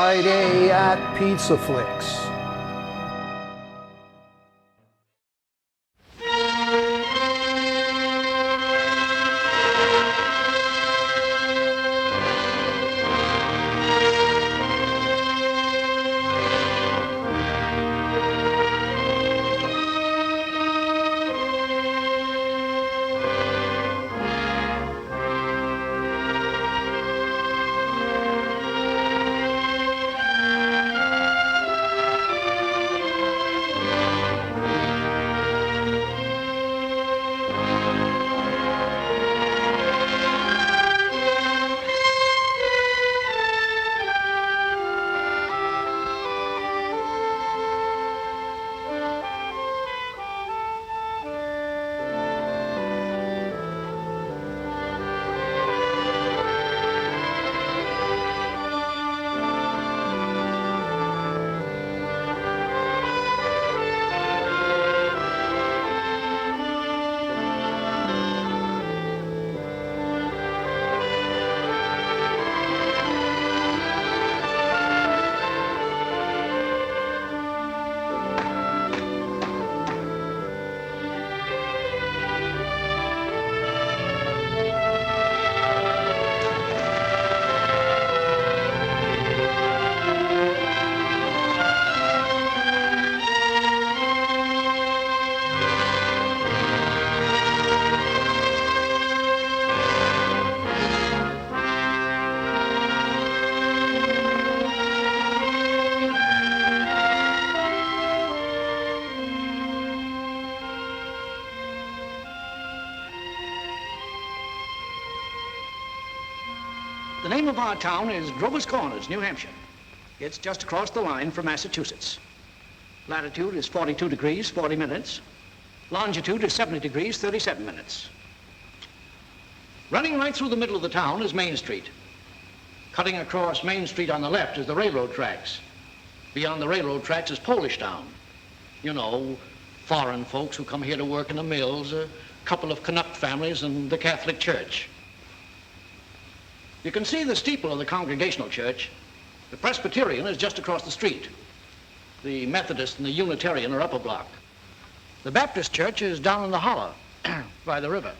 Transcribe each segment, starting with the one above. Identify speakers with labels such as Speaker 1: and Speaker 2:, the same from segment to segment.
Speaker 1: Friday at PizzaFlix.
Speaker 2: The name of our town is Grover's Corners, New Hampshire. It's just across the line from Massachusetts. Latitude is 42 degrees, 40 minutes. Longitude is 70 degrees, 37 minutes. Running right through the middle of the town is Main Street. Cutting across Main Street on the left is the railroad tracks. Beyond the railroad tracks is Polish Town. You know, foreign folks who come here to work in the mills, a couple of Canuck families, and the Catholic Church. You can see the steeple of the Congregational Church. The Presbyterian is just across the street. The Methodist and the Unitarian are up a block. The Baptist Church is down in the hollow by the river.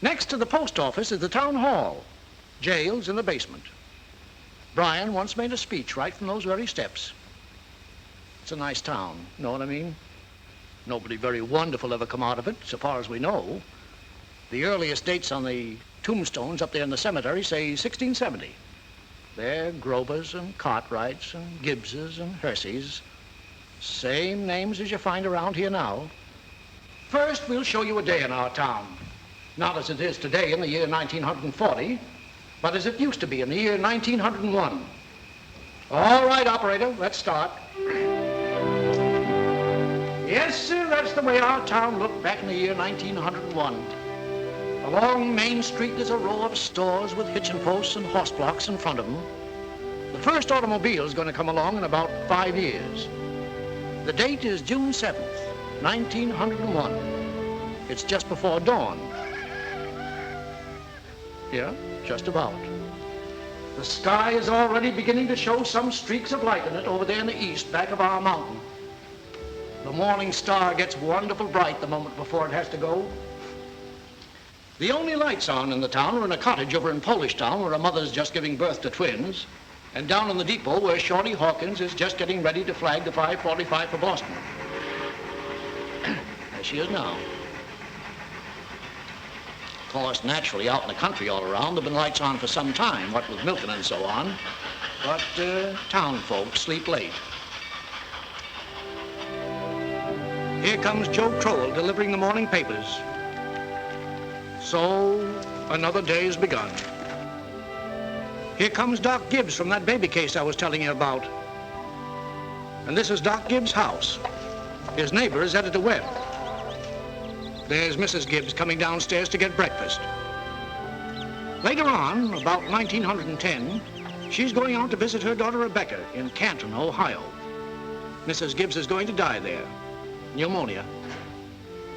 Speaker 2: Next to the post office is the town hall. Jail's in the basement. Brian once made a speech right from those very steps. It's a nice town, know what I mean? Nobody very wonderful ever come out of it, so far as we know. The earliest dates on the tombstones up there in the cemetery say 1670. They're Grovers and Cartwrights and Gibbses and Herseys. Same names as you find around here now. First, we'll show you a day in our town. Not as it is today in the year 1940, but as it used to be in the year 1901. All right, operator, let's start. Yes, sir, that's the way our town looked back in the year 1901. Along Main Street there's a row of stores with hitching posts and horse blocks in front of them. The first automobile is going to come along in about 5 years. The date is June 7th, 1901. It's just before dawn. Yeah, just about. The sky is already beginning to show some streaks of light in it over there in the east, back of our mountain. The morning star gets wonderful bright the moment before it has to go. The only lights on in the town are in a cottage over in Polish Town where a mother's just giving birth to twins, and down in the depot where Shorty Hawkins is just getting ready to flag the 545 for Boston. There she is now. Of course, naturally, out in the country all around, there have been lights on for some time, what with milking and so on, but town folks sleep late. Here comes Joe Crowell delivering the morning papers. So, another day has begun. Here comes Doc Gibbs from that baby case I was telling you about. And this is Doc Gibbs' house. His neighbor is Editor Webb. There's Mrs. Gibbs coming downstairs to get breakfast. Later on, about 1910, she's going out to visit her daughter Rebecca in Canton, Ohio. Mrs. Gibbs is going to die there. Pneumonia.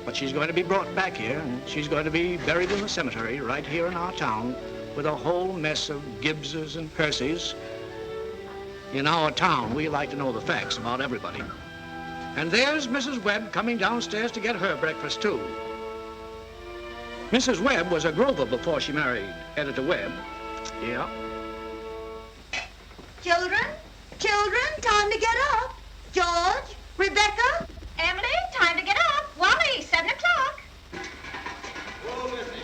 Speaker 2: But she's going to be brought back here, and she's going to be buried in the cemetery right here in our town with a whole mess of Gibbses and Percys In our town, we like to know the facts about everybody. And there's Mrs. Webb coming downstairs to get her breakfast, too. Mrs. Webb was a Grover before she married Editor Webb. Yeah.
Speaker 3: Children, time to get up. George, Rebecca.
Speaker 4: Emily, time to get up. Wally, 7 o'clock.
Speaker 2: Oh, Missy.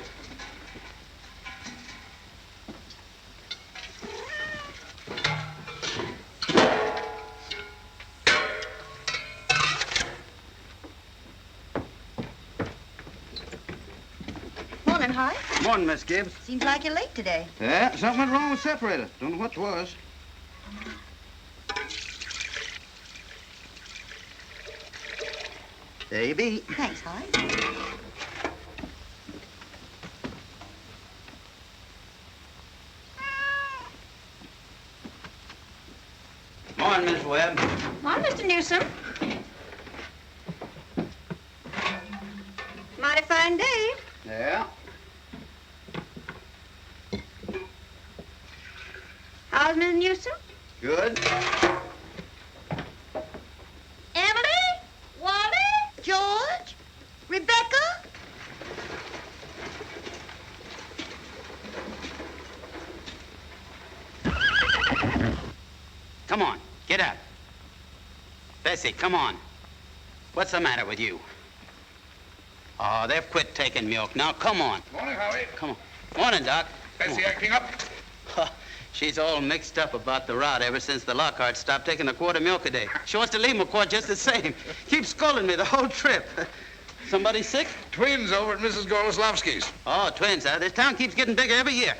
Speaker 3: Morning, Hi.
Speaker 5: Morning, Miss Gibbs.
Speaker 3: Seems like you're late today.
Speaker 5: Yeah, something went wrong with the separator. Don't know what it was. There you be.
Speaker 3: Thanks, Hi.
Speaker 5: Morning, Miss Webb.
Speaker 4: Morning, Mr. Newsom. Mighty fine day.
Speaker 5: Yeah.
Speaker 4: How's Mrs. Newsom?
Speaker 5: Good.
Speaker 4: Emily? Wally?
Speaker 3: George, Rebecca.
Speaker 5: Come on, get up. Bessie, come on. What's the matter with you? Oh, they've quit taking milk. Now, come on.
Speaker 6: Morning, Howie.
Speaker 5: Come on. Morning, Doc.
Speaker 6: Bessie acting up?
Speaker 5: She's all mixed up about the rot ever since the Lockhart stopped taking a quart of milk a day. She wants to leave him a quart just the same. Keeps scolding me the whole trip. Somebody sick?
Speaker 6: Twins over at Mrs. Goloslavsky's.
Speaker 5: Oh, twins, huh? This town keeps getting bigger every year.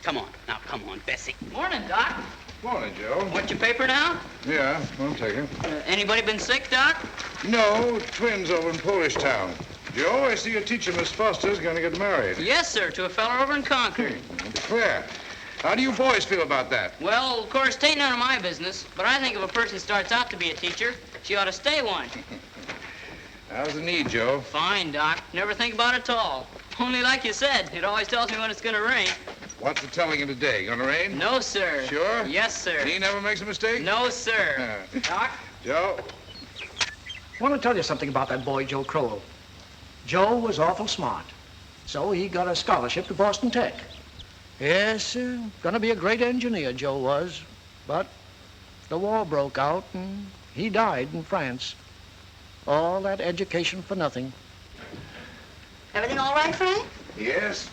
Speaker 5: Come on. Now, come on, Bessie.
Speaker 7: Morning, Doc.
Speaker 6: Morning, Joe.
Speaker 7: Want your paper now?
Speaker 6: Yeah, I'll take it.
Speaker 7: Anybody been sick, Doc?
Speaker 6: No, twins over in Polish Town. Joe, I see your teacher, Miss Foster's going to get married.
Speaker 7: Yes, sir, to a fella over in Concord.
Speaker 6: Fair. How do you boys feel about that?
Speaker 7: Well, of course, it ain't none of my business, but I think if a person starts out to be a teacher, she ought to stay one.
Speaker 6: How's the need, Joe?
Speaker 7: Fine, Doc. Never think about it at all. Only like you said, it always tells me when it's going to rain.
Speaker 6: What's the telling you today? Gonna rain?
Speaker 7: No, sir.
Speaker 6: Sure?
Speaker 7: Yes, sir.
Speaker 6: He never makes a mistake?
Speaker 7: No, sir. Doc?
Speaker 6: Joe?
Speaker 2: I want to tell you something about that boy, Joe Crowell. Joe was awful smart, so he got a scholarship to Boston Tech. Yes, gonna be a great engineer, Joe was, but the war broke out and he died in France. All that education for nothing.
Speaker 3: Everything all right, Frank?
Speaker 6: Yes.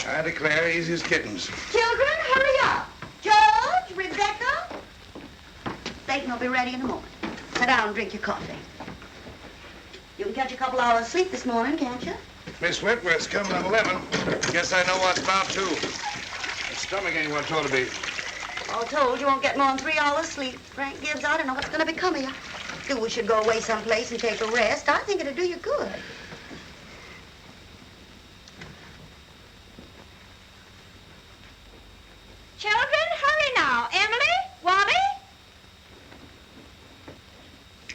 Speaker 6: I declare easy as kittens.
Speaker 3: Children, hurry up. George, Rebecca. Bacon will be ready in a moment. Sit down and drink your coffee. You can catch a couple hours sleep this morning, can't you?
Speaker 6: Miss Whitworth's coming at 11. Guess I know what's about to. My stomach ain't what it ought to be.
Speaker 3: All told, you won't get more than 3 hours sleep. Frank Gibbs, I don't know what's going to become of you. Feel we should go away someplace and take a rest. I think it'd do you good.
Speaker 4: Children, hurry now. Emily? Wally?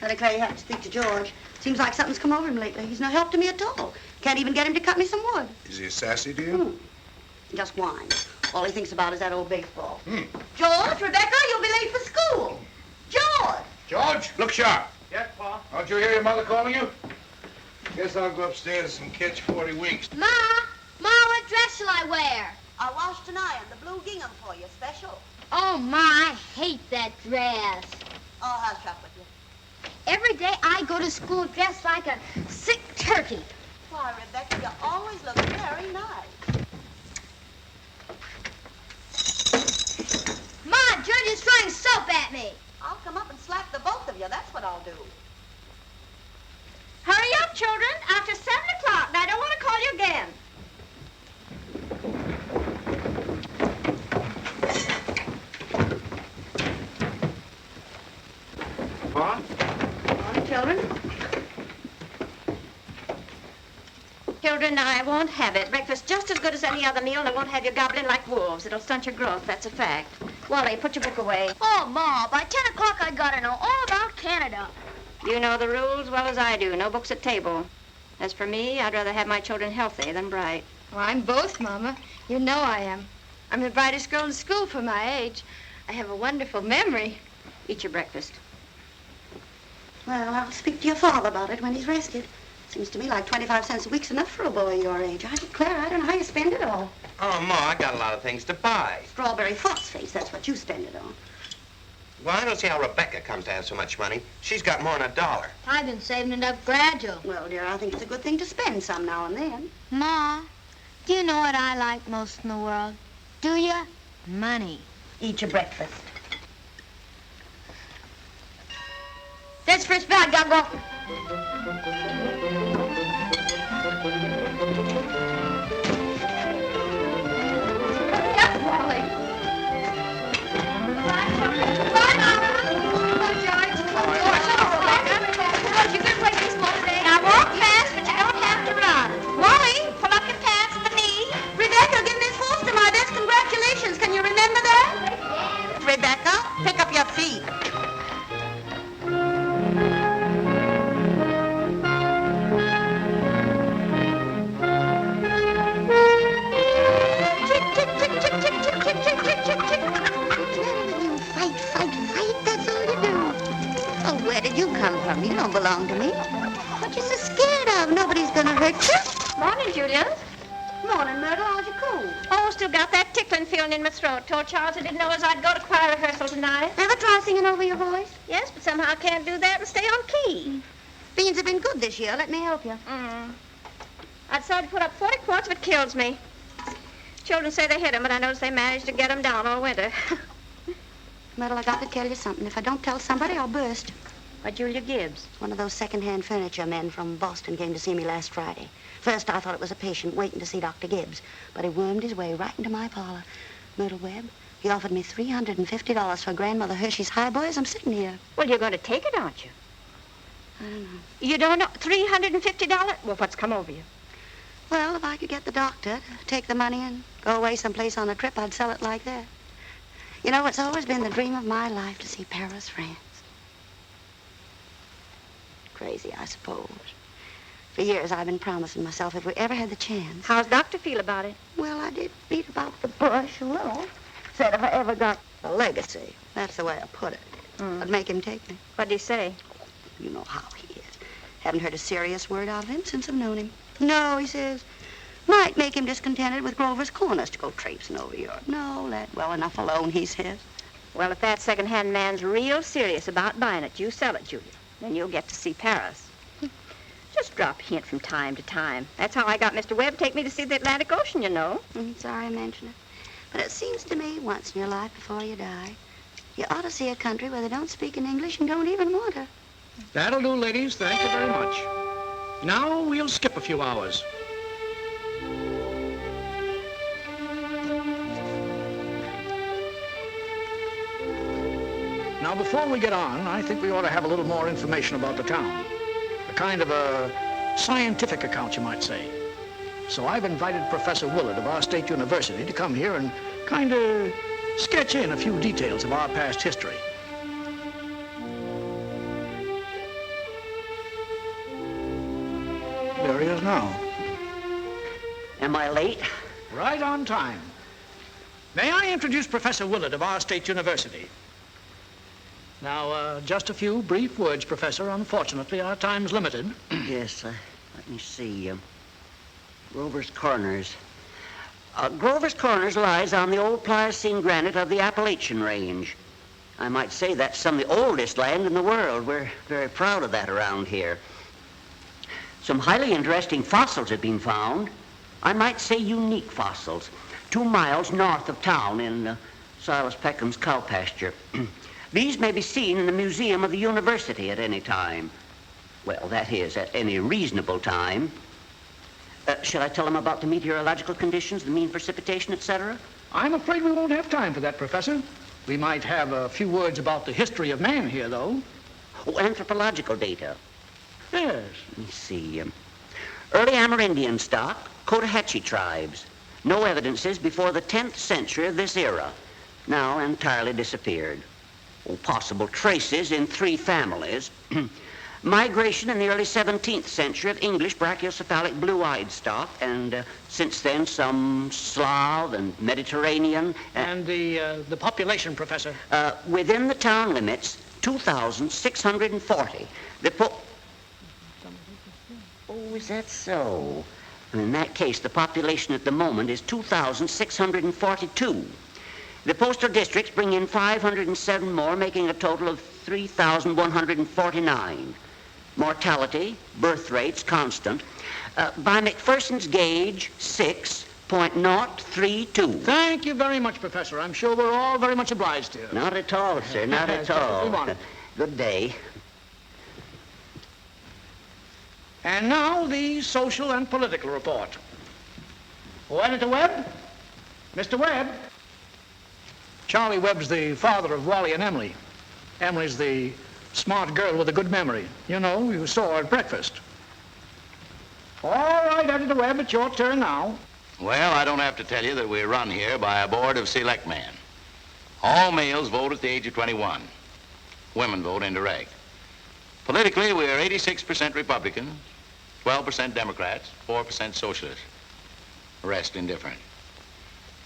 Speaker 3: I declare you have to speak to George. Seems like something's come over him lately. He's no help to me at all. Can't even get him to cut me some wood.
Speaker 6: Is he sassy to you?
Speaker 3: Just whines. All he thinks about is that old baseball. George, Rebecca, you'll be late for school. George!
Speaker 6: George, look sharp.
Speaker 7: Yes, Pa.
Speaker 6: Don't you hear your mother calling you? Guess I'll go upstairs and catch 40 winks.
Speaker 4: Ma, what dress shall I wear?
Speaker 3: I washed and ironed the blue gingham for you, special.
Speaker 4: Oh, Ma, I hate that dress.
Speaker 3: Oh, how's shop with you?
Speaker 4: Every day I go to school dressed like a sick turkey.
Speaker 3: Why, Rebecca, you always look very nice.
Speaker 4: Ma, George is throwing soap at me.
Speaker 3: I'll come up and slap the both of you. That's what I'll do.
Speaker 4: Hurry up, children. After 7 o'clock, and I don't want to call you again.
Speaker 6: Pa?
Speaker 3: Morning, children.
Speaker 4: Children, I won't have it. Breakfast just as good as any other meal, and I won't have you gobbling like wolves. It'll stunt your growth, that's a fact. Wally, put your book away.
Speaker 8: Oh, Ma, by 10 o'clock I gotta know all about Canada.
Speaker 4: You know the rules well as I do. No books at table. As for me, I'd rather have my children healthy than bright.
Speaker 8: Well, I'm both, Mama. You know I am. I'm the brightest girl in school for my age. I have a wonderful memory.
Speaker 4: Eat your breakfast.
Speaker 3: Well, I'll speak to your father about it when he's rested. Seems to me like 25 cents a week's enough for a boy your age. I declare, I don't know how you spend it all.
Speaker 9: Oh, Ma, I got a lot of things to buy.
Speaker 3: Strawberry phosphates, that's what you spend it on.
Speaker 9: Well, I don't see how Rebecca comes to have so much money. She's got more than $1.
Speaker 8: I've been saving it up gradual.
Speaker 3: Well, dear, I think it's a good thing to spend some now and then.
Speaker 8: Ma, do you know what I like most in the world? Do you? Money.
Speaker 3: Eat your breakfast.
Speaker 8: That's first bag, gotta go. Yep, Wally. Bye, Mama. Bye, George. George, you gonna play baseball today? Now walk fast, but you don't have to run.
Speaker 4: Wally, pull up your pants at the knee.
Speaker 3: Rebecca, give Miss Foster my best congratulations. Can you remember that? Rebecca, pick up your feet. Where did you come from? You don't belong to me. What you so scared of? Nobody's gonna hurt you.
Speaker 4: Morning, Julia.
Speaker 3: Morning, Myrtle. How's your cold?
Speaker 4: Oh, still got that tickling feeling in my throat. Told Charles I didn't know as I'd go to choir rehearsal tonight.
Speaker 3: Ever try singing over your voice?
Speaker 4: Yes, but somehow I can't do that and stay on key.
Speaker 3: Beans have been good this year. Let me help you.
Speaker 4: I decided to put up 40 quarts if it kills me. Children say they hit 'em, but I notice they manage to get 'em down all winter.
Speaker 3: Myrtle, I got to tell you something. If I don't tell somebody, I'll burst.
Speaker 4: Why, Julia Gibbs.
Speaker 3: One of those second-hand furniture men from Boston came to see me last Friday. First, I thought it was a patient waiting to see Dr. Gibbs, but he wormed his way right into my parlor. Myrtle Webb, he offered me $350 for Grandmother Hershey's highboy as I'm sitting here.
Speaker 4: Well, you're going to take it, aren't you?
Speaker 3: I don't know.
Speaker 4: You don't know? $350? Well, what's come over you?
Speaker 3: Well, if I could get the doctor to take the money and go away someplace on a trip, I'd sell it like that. You know, it's always been the dream of my life to see Paris, France. Crazy, I suppose. For years, I've been promising myself if we ever had the chance.
Speaker 4: How's Doctor feel about it?
Speaker 3: Well, I did beat about the bush a little. Said if I ever got a legacy, that's the way I put it, I'd make him take me.
Speaker 4: What'd he say?
Speaker 3: You know how he is. Haven't heard a serious word out of him since I've known him. No, he says, might make him discontented with Grover's Corners to go traipsing over Europe. No, let well enough alone, he says.
Speaker 4: Well, if that second-hand man's real serious about buying it, you sell it, Julia. Then you'll get to see Paris. Just drop a hint from time to time. That's how I got Mr. Webb to take me to see the Atlantic Ocean, you know.
Speaker 3: Sorry I mentioned it. But it seems to me, once in your life before you die, you ought to see a country where they don't speak in English and don't even want to.
Speaker 2: That'll do, ladies. Thank you very much. Now we'll skip a few hours. Now, before we get on, I think we ought to have a little more information about the town. A kind of a scientific account, you might say. So I've invited Professor Willard of our state university to come here and kind of sketch in a few details of our past history. There he is now.
Speaker 10: Am I late?
Speaker 2: Right on time. May I introduce Professor Willard of our state university? Now, just a few brief words, Professor. Unfortunately, our time's limited.
Speaker 10: Yes, let me see. Grover's Corners. Grover's Corners lies on the old Pliocene granite of the Appalachian Range. I might say that's some of the oldest land in the world. We're very proud of that around here. Some highly interesting fossils have been found. I might say unique fossils. 2 miles north of town in Silas Peckham's cow pasture. These may be seen in the museum of the university at any time. Well, that is, at any reasonable time. Shall I tell them about the meteorological conditions, the mean precipitation, etc.?
Speaker 2: I'm afraid we won't have time for that, Professor. We might have a few words about the history of man here, though.
Speaker 10: Oh, anthropological data.
Speaker 2: Yes.
Speaker 10: Let me see. Early Amerindian stock, Cotahatchee tribes. No evidences before the 10th century of this era. Now entirely disappeared. Oh, possible traces in 3 families. Migration in the early 17th century of English brachiocephalic blue-eyed stock, and since then some Slav and Mediterranean.
Speaker 2: And the population, Professor?
Speaker 10: Within the town limits, 2,640. Oh, is that so? In that case, the population at the moment is 2,642. The postal districts bring in 507 more, making a total of 3,149. Mortality, birth rates, constant. By McPherson's gauge, 6.032.
Speaker 2: Thank you very much, Professor. I'm sure we're all very much obliged to you.
Speaker 10: Not at all, sir, not at all. Good day.
Speaker 2: And now the social and political report. Oh, Editor Webb? Mr. Webb? Charlie Webb's the father of Wally and Emily. Emily's the smart girl with a good memory. You know, you saw her at breakfast. All right, Editor Webb, it's your turn now.
Speaker 6: Well, I don't have to tell you that we're run here by a board of selectmen. All males vote at the age of 21. Women vote indirect. Politically, we're 86% Republican, 12% Democrats, 4% Socialists. The rest indifferent.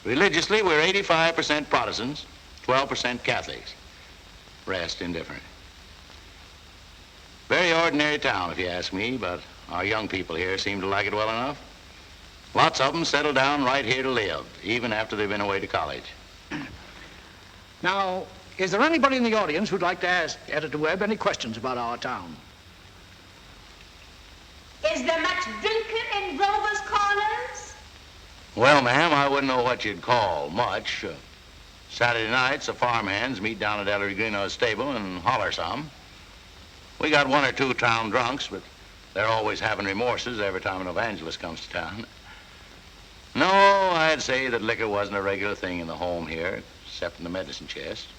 Speaker 6: Religiously, we're 85% Protestants, 12% Catholics. Rest indifferent. Very ordinary town, if you ask me, but our young people here seem to like it well enough. Lots of them settle down right here to live, even after they've been away to college.
Speaker 2: Now, is there anybody in the audience who'd like to ask Editor Webb any questions about our town?
Speaker 11: Is there much drinking in Grover's Corners?
Speaker 6: Well, ma'am, I wouldn't know what you'd call much. Saturday nights, the farmhands meet down at Ellery Greenow's stable and holler some. We got one or two town drunks, but they're always having remorses every time an evangelist comes to town. No, I'd say that liquor wasn't a regular thing in the home here, except in the medicine chest.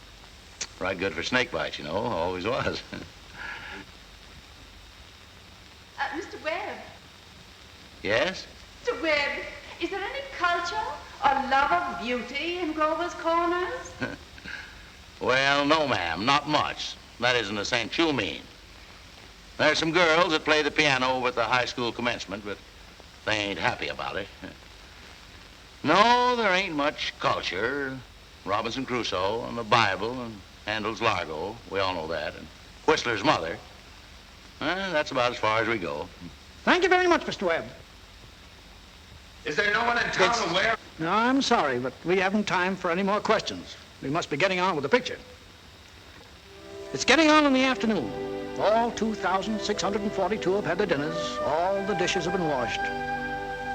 Speaker 6: Right good for snake bites, you know, always was.
Speaker 11: Mr. Webb.
Speaker 6: Yes?
Speaker 11: Mr. Webb, is there any culture or love of beauty in Grover's Corners?
Speaker 6: Well, no, ma'am, not much. That isn't the sense you mean. There's some girls that play the piano over at the high school commencement, but they ain't happy about it. No, there ain't much culture. Robinson Crusoe and the Bible and Handel's Largo, we all know that, and Whistler's mother. That's about as far as we go.
Speaker 2: Thank you very much, Mr. Webb.
Speaker 6: Is there no one in town aware?
Speaker 2: No, I'm sorry, but we haven't time for any more questions. We must be getting on with the picture. It's getting on in the afternoon. All 2,642 have had their dinners. All the dishes have been washed.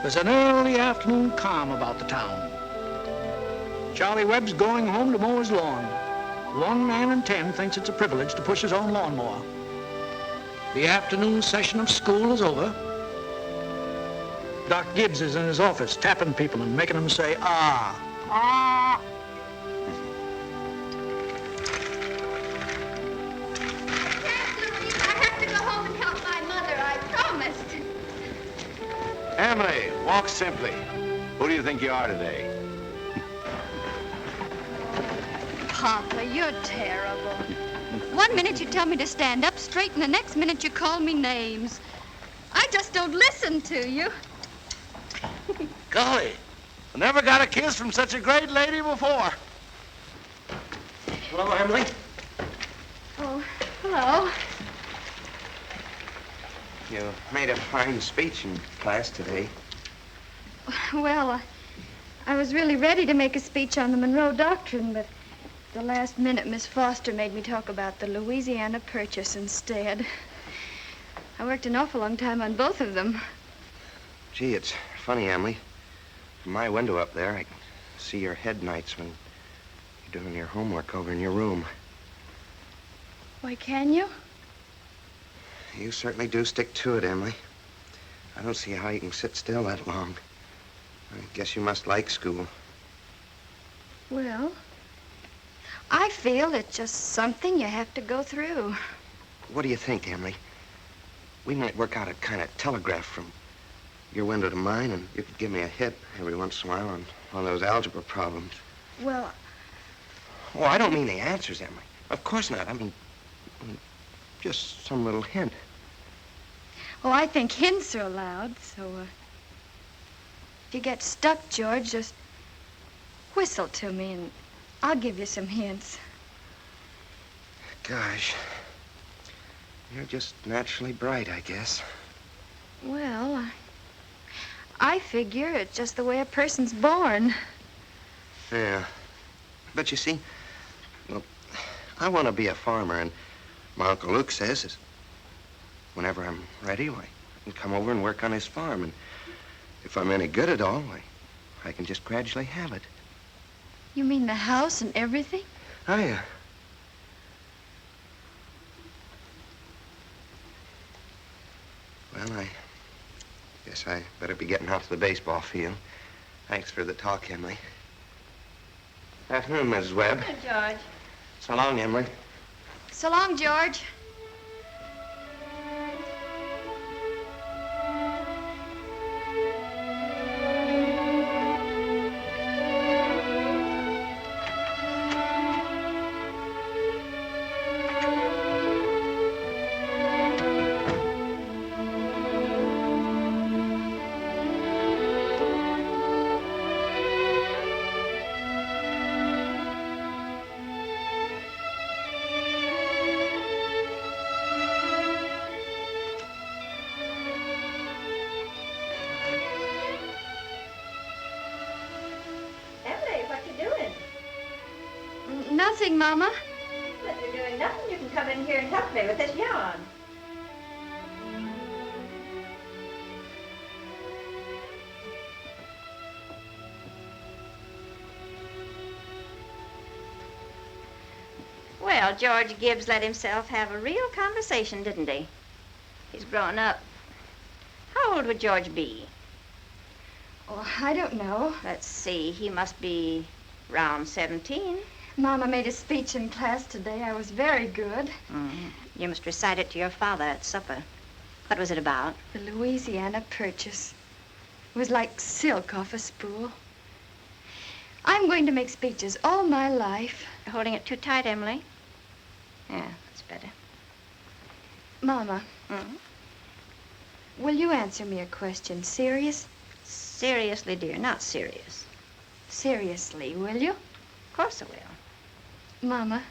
Speaker 2: There's an early afternoon calm about the town. Charlie Webb's going home to mow his lawn. 1 man in 10 thinks it's a privilege to push his own lawnmower. The afternoon session of school is over. Doc Gibbs is in his office tapping people and making them say, ah. Ah.
Speaker 11: I have to go home and help my mother, I promised.
Speaker 6: Emily, walk simply. Who do you think you are today?
Speaker 8: Papa, you're terrible. 1 minute you tell me to stand up straight, and the next minute you call me names. I just don't listen to you.
Speaker 6: Golly, I never got a kiss from such a great lady before.
Speaker 9: Hello, Emily.
Speaker 8: Oh, hello.
Speaker 9: You made a fine speech in class today.
Speaker 8: Well, I was really ready to make a speech on the Monroe Doctrine, but the last minute Miss Foster made me talk about the Louisiana Purchase instead. I worked an awful long time on both of them.
Speaker 9: Gee, it's funny, Emily. From my window up there, I can see your head nights when you're doing your homework over in your room.
Speaker 8: Why, can you?
Speaker 9: You certainly do stick to it, Emily. I don't see how you can sit still that long. I guess you must like school.
Speaker 8: Well, I feel it's just something you have to go through.
Speaker 9: What do you think, Emily? We might work out a kind of telegraph from your window to mine, and you could give me a hit every once in a while on one of those algebra problems.
Speaker 8: Well,
Speaker 9: Oh, I don't mean the answers, Emily. Of course not. I mean, just some little hint.
Speaker 8: Oh, I think hints are allowed, so, if you get stuck, George, just whistle to me and I'll give you some hints.
Speaker 9: Gosh. You're just naturally bright, I guess.
Speaker 8: Well, I figure it's just the way a person's born.
Speaker 9: Yeah. But you see, well, I want to be a farmer, and my Uncle Luke says is whenever I'm ready, I can come over and work on his farm. And if I'm any good at all, I can just gradually have it.
Speaker 8: You mean the house and everything?
Speaker 9: Oh, yeah. Well, I guess I better be getting out to the baseball field. Thanks for the talk, Emily. Afternoon, Mrs. Webb.
Speaker 4: Good, George.
Speaker 9: So long, Emily.
Speaker 8: So long, George. Nothing, Mama.
Speaker 4: If you're doing nothing, you can come in here and help me with this yarn. Well, George Gibbs let himself have a real conversation, didn't he? He's growing up. How old would George be?
Speaker 8: Oh, I don't know.
Speaker 4: Let's see, he must be around 17.
Speaker 8: Mama made a speech in class today. I was very good.
Speaker 4: You must recite it to your father at supper. What was it about?
Speaker 8: The Louisiana Purchase. It was like silk off a spool. I'm going to make speeches all my life.
Speaker 4: You're holding it too tight, Emily. Yeah, that's better.
Speaker 8: Mama, will you answer me a question? Serious?
Speaker 4: Seriously, dear, not serious.
Speaker 8: Seriously, will you?
Speaker 4: Of course I will.
Speaker 8: Mama,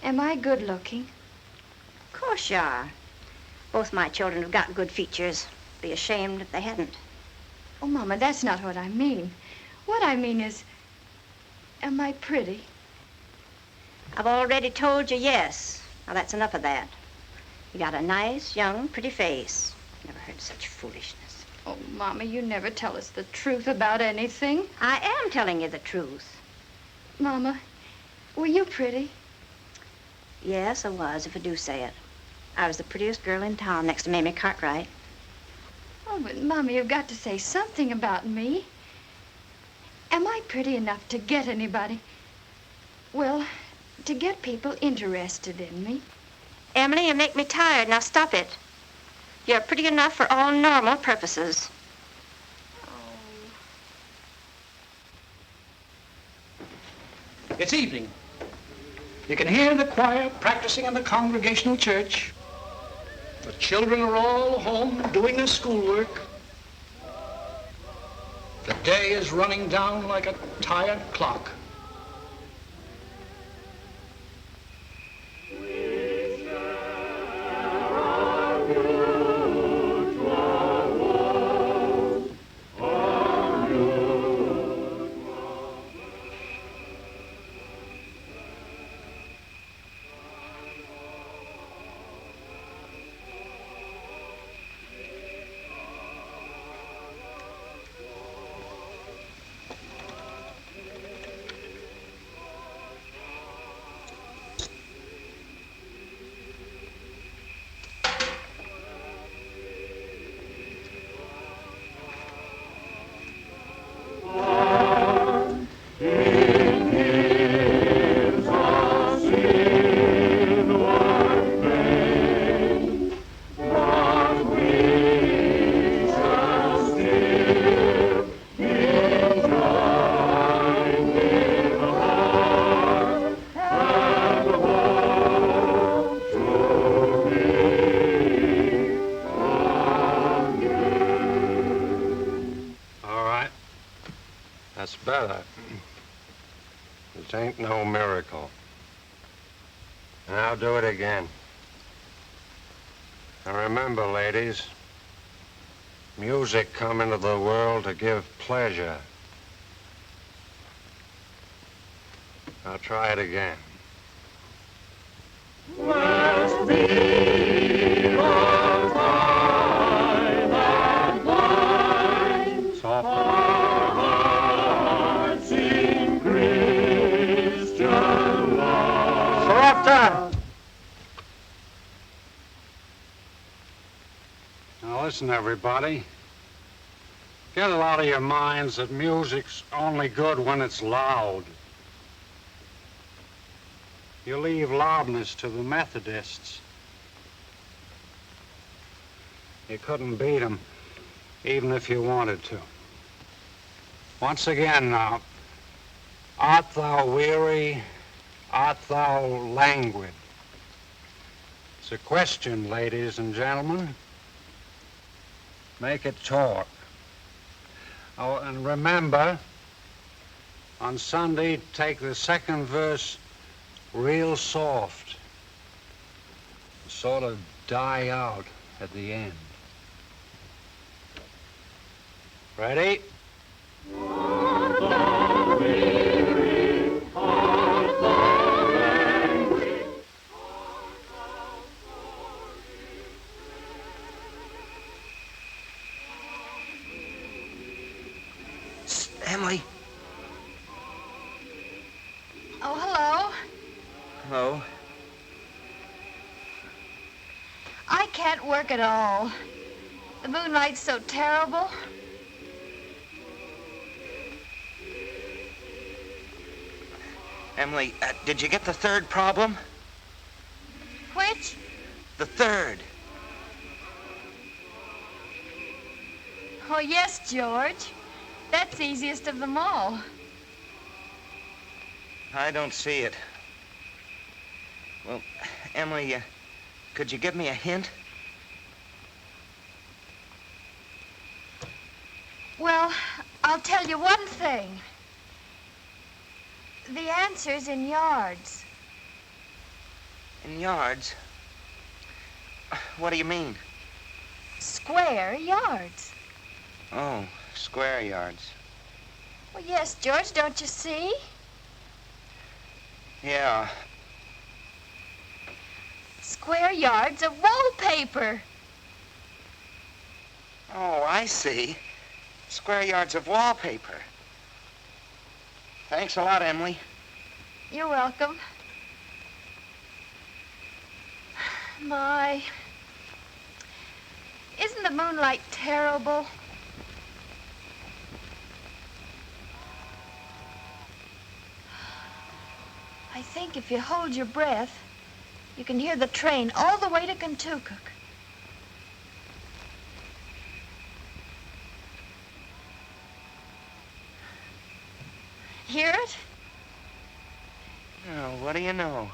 Speaker 8: am I good looking?
Speaker 4: Of course you are. Both my children have got good features. Be ashamed if they hadn't.
Speaker 8: Oh, Mama, that's not what I mean. What I mean is, am I pretty?
Speaker 4: I've already told you yes. Now, that's enough of that. You got a nice, young, pretty face. Never heard such foolishness.
Speaker 8: Oh, Mama, you never tell us the truth about anything.
Speaker 4: I am telling you the truth.
Speaker 8: Mama, were you pretty?
Speaker 4: Yes, I was, if I do say it. I was the prettiest girl in town next to Mamie Cartwright.
Speaker 8: Oh, but Mama, you've got to say something about me. Am I pretty enough to get anybody? Well, to get people interested in me.
Speaker 4: Emily, you make me tired. Now stop it. You're pretty enough for all normal purposes.
Speaker 2: It's evening. You can hear the choir practicing in the Congregational Church. The children are all home doing their schoolwork. The day is running down like a tired clock.
Speaker 12: That's better. This ain't no miracle. And I'll do it again. And remember, ladies, music come into the world to give pleasure. I'll try it again. West be the time that binds our hearts in Christian love. Softer! Now listen, everybody. Get it out of your minds that music's only good when it's loud. You leave loudness to the Methodists. You couldn't beat them, even if you wanted to. Once again now, art thou weary? Art thou languid? It's a question, ladies and gentlemen. Make it talk. Oh, and remember, on Sunday, take the second verse real soft, sort of die out at the end. Ready? Art thou weary? Art thou languid? Art thou sorry?
Speaker 9: Emily.
Speaker 8: Oh, hello.
Speaker 9: Hello.
Speaker 8: I can't work at all. The moonlight's so terrible.
Speaker 9: Emily, did you get the third problem?
Speaker 8: Which?
Speaker 9: The third.
Speaker 8: Oh, yes, George. That's the easiest of them all.
Speaker 9: I don't see it. Well, Emily, could you give me a hint?
Speaker 8: Well, I'll tell you one thing. The answer's in yards.
Speaker 9: In yards? What do you mean?
Speaker 8: Square yards.
Speaker 9: Oh, square yards.
Speaker 8: Well, yes, George, don't you see?
Speaker 9: Yeah.
Speaker 8: Square yards of wallpaper.
Speaker 9: Oh, I see. Square yards of wallpaper. Thanks a lot, Emily.
Speaker 8: You're welcome. My, isn't the moonlight terrible? I think if you hold your breath, you can hear the train all the way to Kentucky. Hear it?
Speaker 9: Oh, what do you know?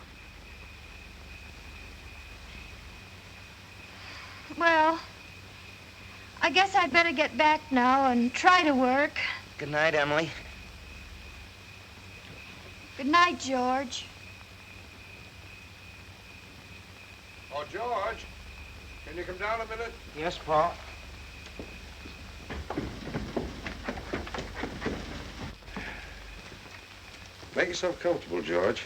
Speaker 8: Well, I guess I'd better get back now and try to work.
Speaker 9: Good night, Emily.
Speaker 8: Good night, George.
Speaker 12: Oh, George, can you come down a minute?
Speaker 1: Yes, Pa.
Speaker 12: Make yourself comfortable, George.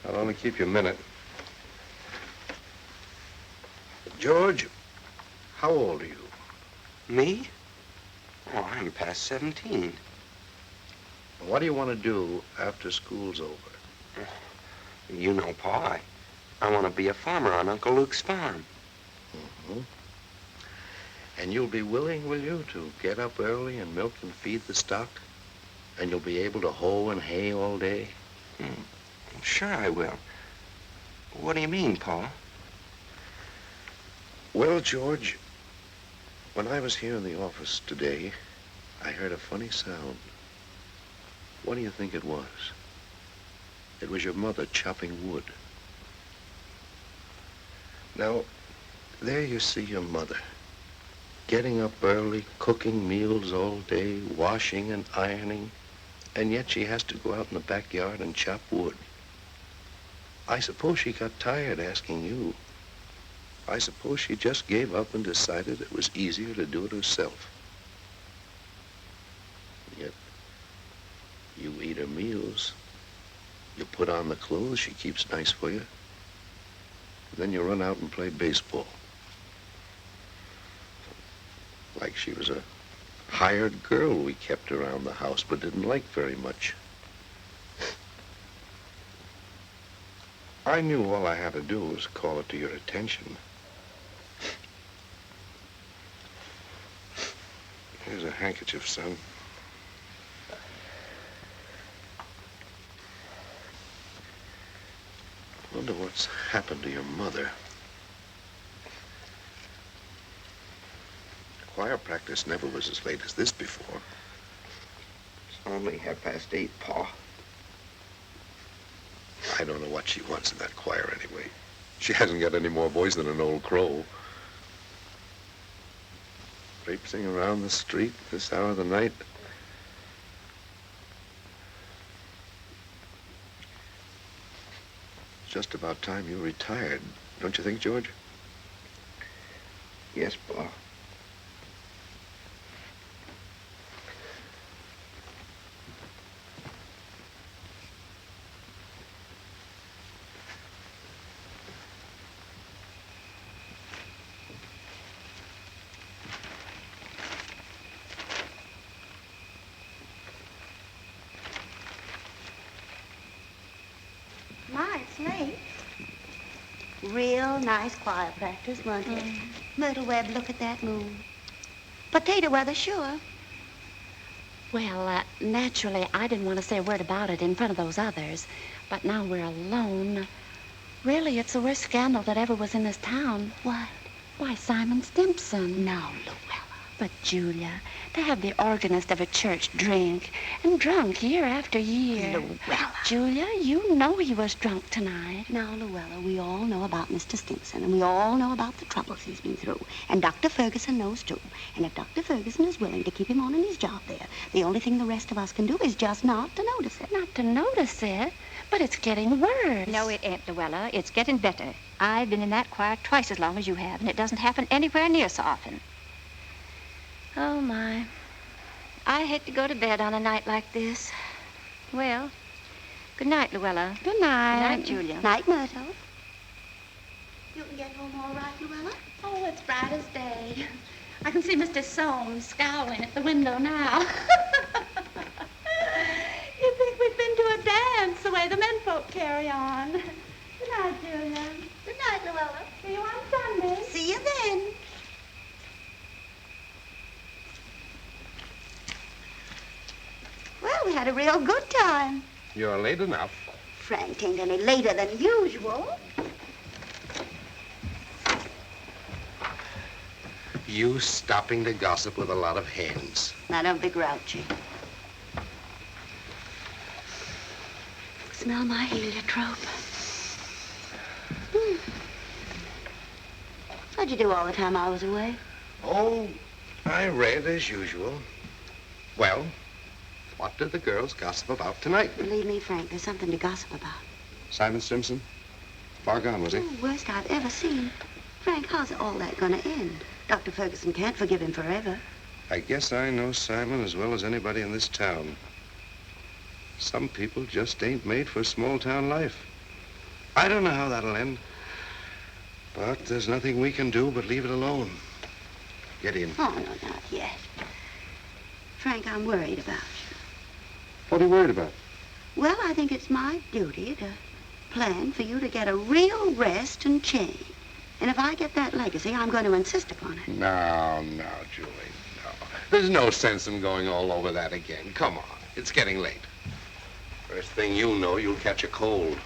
Speaker 12: I'll only keep you a minute.
Speaker 1: George, how old are you?
Speaker 9: Me? Oh, I'm past 17.
Speaker 1: What do you want to do after school's over?
Speaker 9: You know, Pa, I want to be a farmer on Uncle Luke's farm.
Speaker 1: Mm-hmm. And you'll be willing, will you, to get up early and milk and feed the stock? And you'll be able to hoe and hay all day?
Speaker 9: Sure I will. What do you mean, Pa?
Speaker 1: Well, George, when I was here in the office today, I heard a funny sound. What do you think it was? It was your mother chopping wood. Now, there you see your mother, getting up early, cooking meals all day, washing and ironing, and yet she has to go out in the backyard and chop wood. I suppose she got tired asking you. I suppose she just gave up and decided it was easier to do it herself. Yet, you eat her meals. You put on the clothes she keeps nice for you. Then you run out and play baseball. Like she was a hired girl we kept around the house but didn't like very much. I knew all I had to do was call it to your attention. Here's a handkerchief, son. I wonder what's happened to your mother. Choir practice never was as late as this before.
Speaker 9: It's only 8:30, Pa.
Speaker 1: I don't know what she wants in that choir anyway. She hasn't got any more voice than an old crow. Traipsing around the street this hour of the night. It's just about time you retired, don't you think, George?
Speaker 9: Yes, Pa.
Speaker 3: My, it's late. Real nice choir practice, wasn't it? Myrtle Webb, look at that moon. Potato weather, sure.
Speaker 13: Well, naturally, I didn't want to say a word about it in front of those others. But now we're alone. Really, it's the worst scandal that ever was in this town.
Speaker 3: What?
Speaker 13: Why, Simon Stimpson.
Speaker 3: No, Luella.
Speaker 13: But, Julia, to have the organist of a church drink, and drunk year after year.
Speaker 3: Luella.
Speaker 13: Julia, you know he was drunk tonight.
Speaker 3: Now, Luella, we all know about Mr. Stimpson, and we all know about the troubles he's been through. And Dr. Ferguson knows, too. And if Dr. Ferguson is willing to keep him on in his job there, the only thing the rest of us can do is just not to notice it.
Speaker 13: Not to notice it? But it's getting worse.
Speaker 4: No, it ain't, Luella. It's getting better. I've been in that choir twice as long as you have, and it doesn't happen anywhere near so often.
Speaker 13: Oh, my.
Speaker 4: I hate to go to bed on a night like this. Well, good night, Luella.
Speaker 13: Good night.
Speaker 4: Good night, Julia.
Speaker 3: Night, Myrtle. You can get home all right, Luella?
Speaker 8: Oh, it's bright as day. I can see Mr. Soames scowling at the window now. You think we've been to a dance the way the menfolk carry on. Good night, Julia.
Speaker 3: Good night, Luella.
Speaker 8: See you on Sunday.
Speaker 3: See you then. Well, we had a real good time.
Speaker 1: You're late enough.
Speaker 3: Frank ain't any later than usual.
Speaker 1: You stopping to gossip with a lot of hens.
Speaker 3: Now, don't be grouchy. Smell my heliotrope. What'd you do all the time I was away?
Speaker 1: Oh, I read as usual. Well, what did the girls gossip about tonight?
Speaker 3: Believe me, Frank, there's something to gossip about.
Speaker 1: Simon Stimpson? Far gone, was he?
Speaker 3: Oh, worst I've ever seen. Frank, how's all that gonna end? Dr. Ferguson can't forgive him forever.
Speaker 1: I guess I know Simon as well as anybody in this town. Some people just ain't made for small-town life. I don't know how that'll end. But there's nothing we can do but leave it alone. Get in.
Speaker 3: Oh, no, not yet. Frank, I'm worried about you.
Speaker 1: What are you worried about?
Speaker 3: Well, I think it's my duty to plan for you to get a real rest and change. And if I get that legacy, I'm going to insist upon it.
Speaker 1: No, Julie, no. There's no sense in going all over that again. Come on. It's getting late. First thing you know, you'll catch a cold.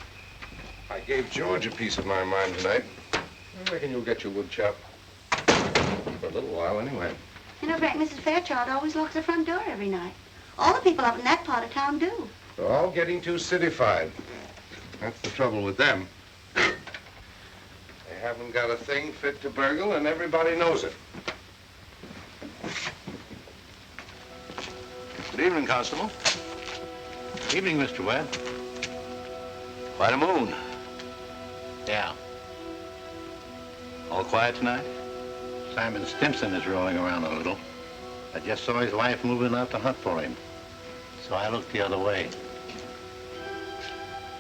Speaker 1: I gave George a piece of my mind tonight. I reckon you'll get your wood chop. For a little while, anyway.
Speaker 3: You know, Frank, Mrs. Fairchild always locks the front door every night. All the people up in that part of town do.
Speaker 1: They're all getting too cityfied. That's the trouble with them. They haven't got a thing fit to burgle, and everybody knows it.
Speaker 6: Good evening, Constable.
Speaker 14: Evening, Mr. Webb.
Speaker 6: Quite a moon.
Speaker 14: Yeah.
Speaker 6: All quiet tonight?
Speaker 14: Simon Stimson is rolling around a little. I just saw his wife moving out to hunt for him. So I looked the other way.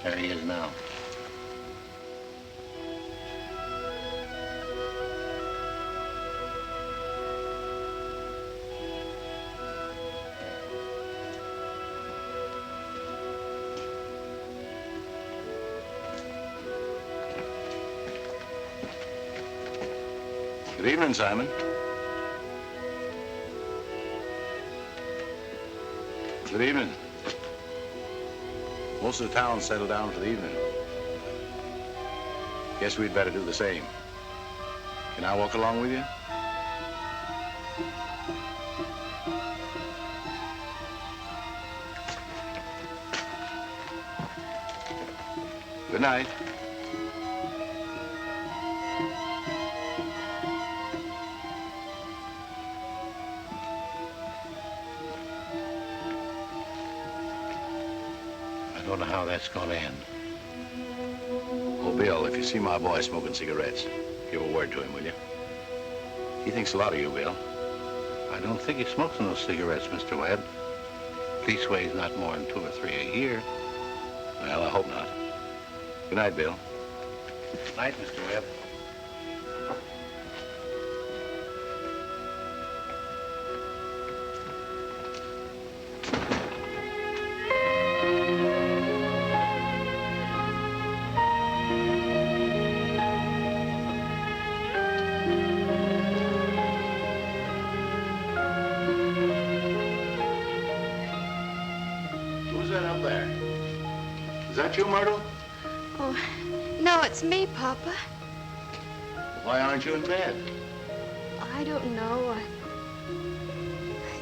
Speaker 14: There he is now.
Speaker 6: Good evening, Simon. Good evening. Most of the town settled down for the evening. Guess we'd better do the same. Can I walk along with you? Good night.
Speaker 14: I don't know how that's going to end.
Speaker 6: Oh, Bill, if you see my boy smoking cigarettes, give a word to him, will you? He thinks a lot of you, Bill.
Speaker 14: I don't think he smokes those cigarettes, Mr. Webb. Leastways, not more than 2 or 3 a year.
Speaker 6: Well, I hope not. Good night, Bill.
Speaker 14: Good night, Mr. Webb.
Speaker 6: Who's that up there? Is that you, Myrtle?
Speaker 8: Oh, no, it's me, Papa.
Speaker 6: Why aren't you in bed?
Speaker 8: I don't know. I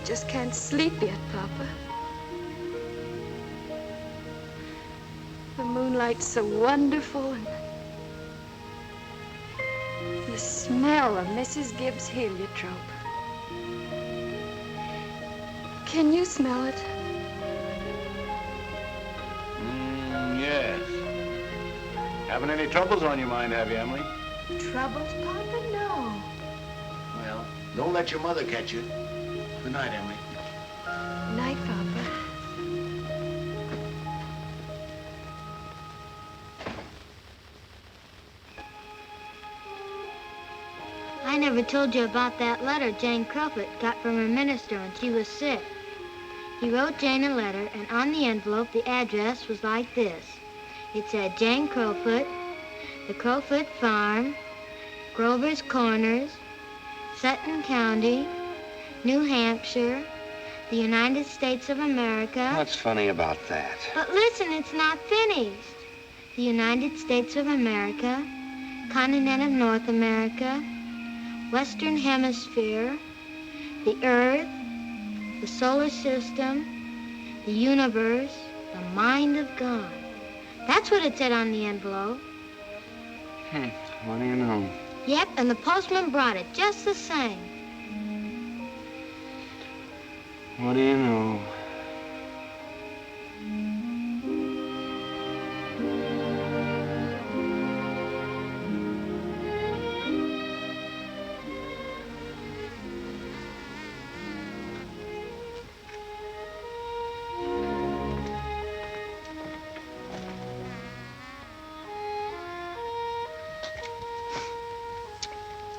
Speaker 8: just can't sleep yet, Papa. The moonlight's so wonderful, and the smell of Mrs. Gibbs' heliotrope. Can you smell it?
Speaker 6: Yes. Having any troubles on your mind, have you, Emily?
Speaker 8: Troubles, Papa? No.
Speaker 14: Well, don't let your mother catch you. Good night, Emily.
Speaker 8: Night, Papa.
Speaker 15: I never told you about that letter Jane Crowfoot got from her minister when she was sick. He wrote Jane a letter, and on the envelope, the address was like this. It said, Jane Crowfoot, the Crowfoot Farm, Grover's Corners, Sutton County, New Hampshire, the United States of America.
Speaker 9: What's funny about that?
Speaker 15: But listen, it's not finished. The United States of America, continent of North America, Western Hemisphere, the Earth, the solar system, the universe, the mind of God. That's what it said on the envelope.
Speaker 9: What do you know?
Speaker 15: Yep, and the postman brought it just the same.
Speaker 9: What do you know?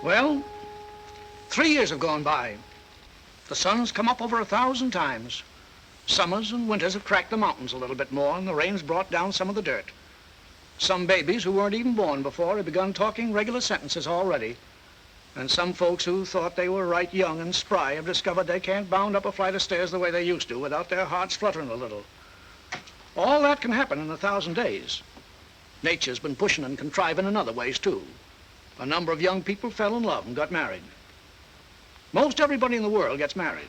Speaker 2: Well, 3 years have gone by. The sun's come up over 1,000 times. Summers and winters have cracked the mountains a little bit more, and the rain's brought down some of the dirt. Some babies who weren't even born before have begun talking regular sentences already. And some folks who thought they were right young and spry have discovered they can't bound up a flight of stairs the way they used to without their hearts fluttering a little. All that can happen in 1,000 days. Nature's been pushing and contriving in other ways, too. A number of young people fell in love and got married. Most everybody in the world gets married.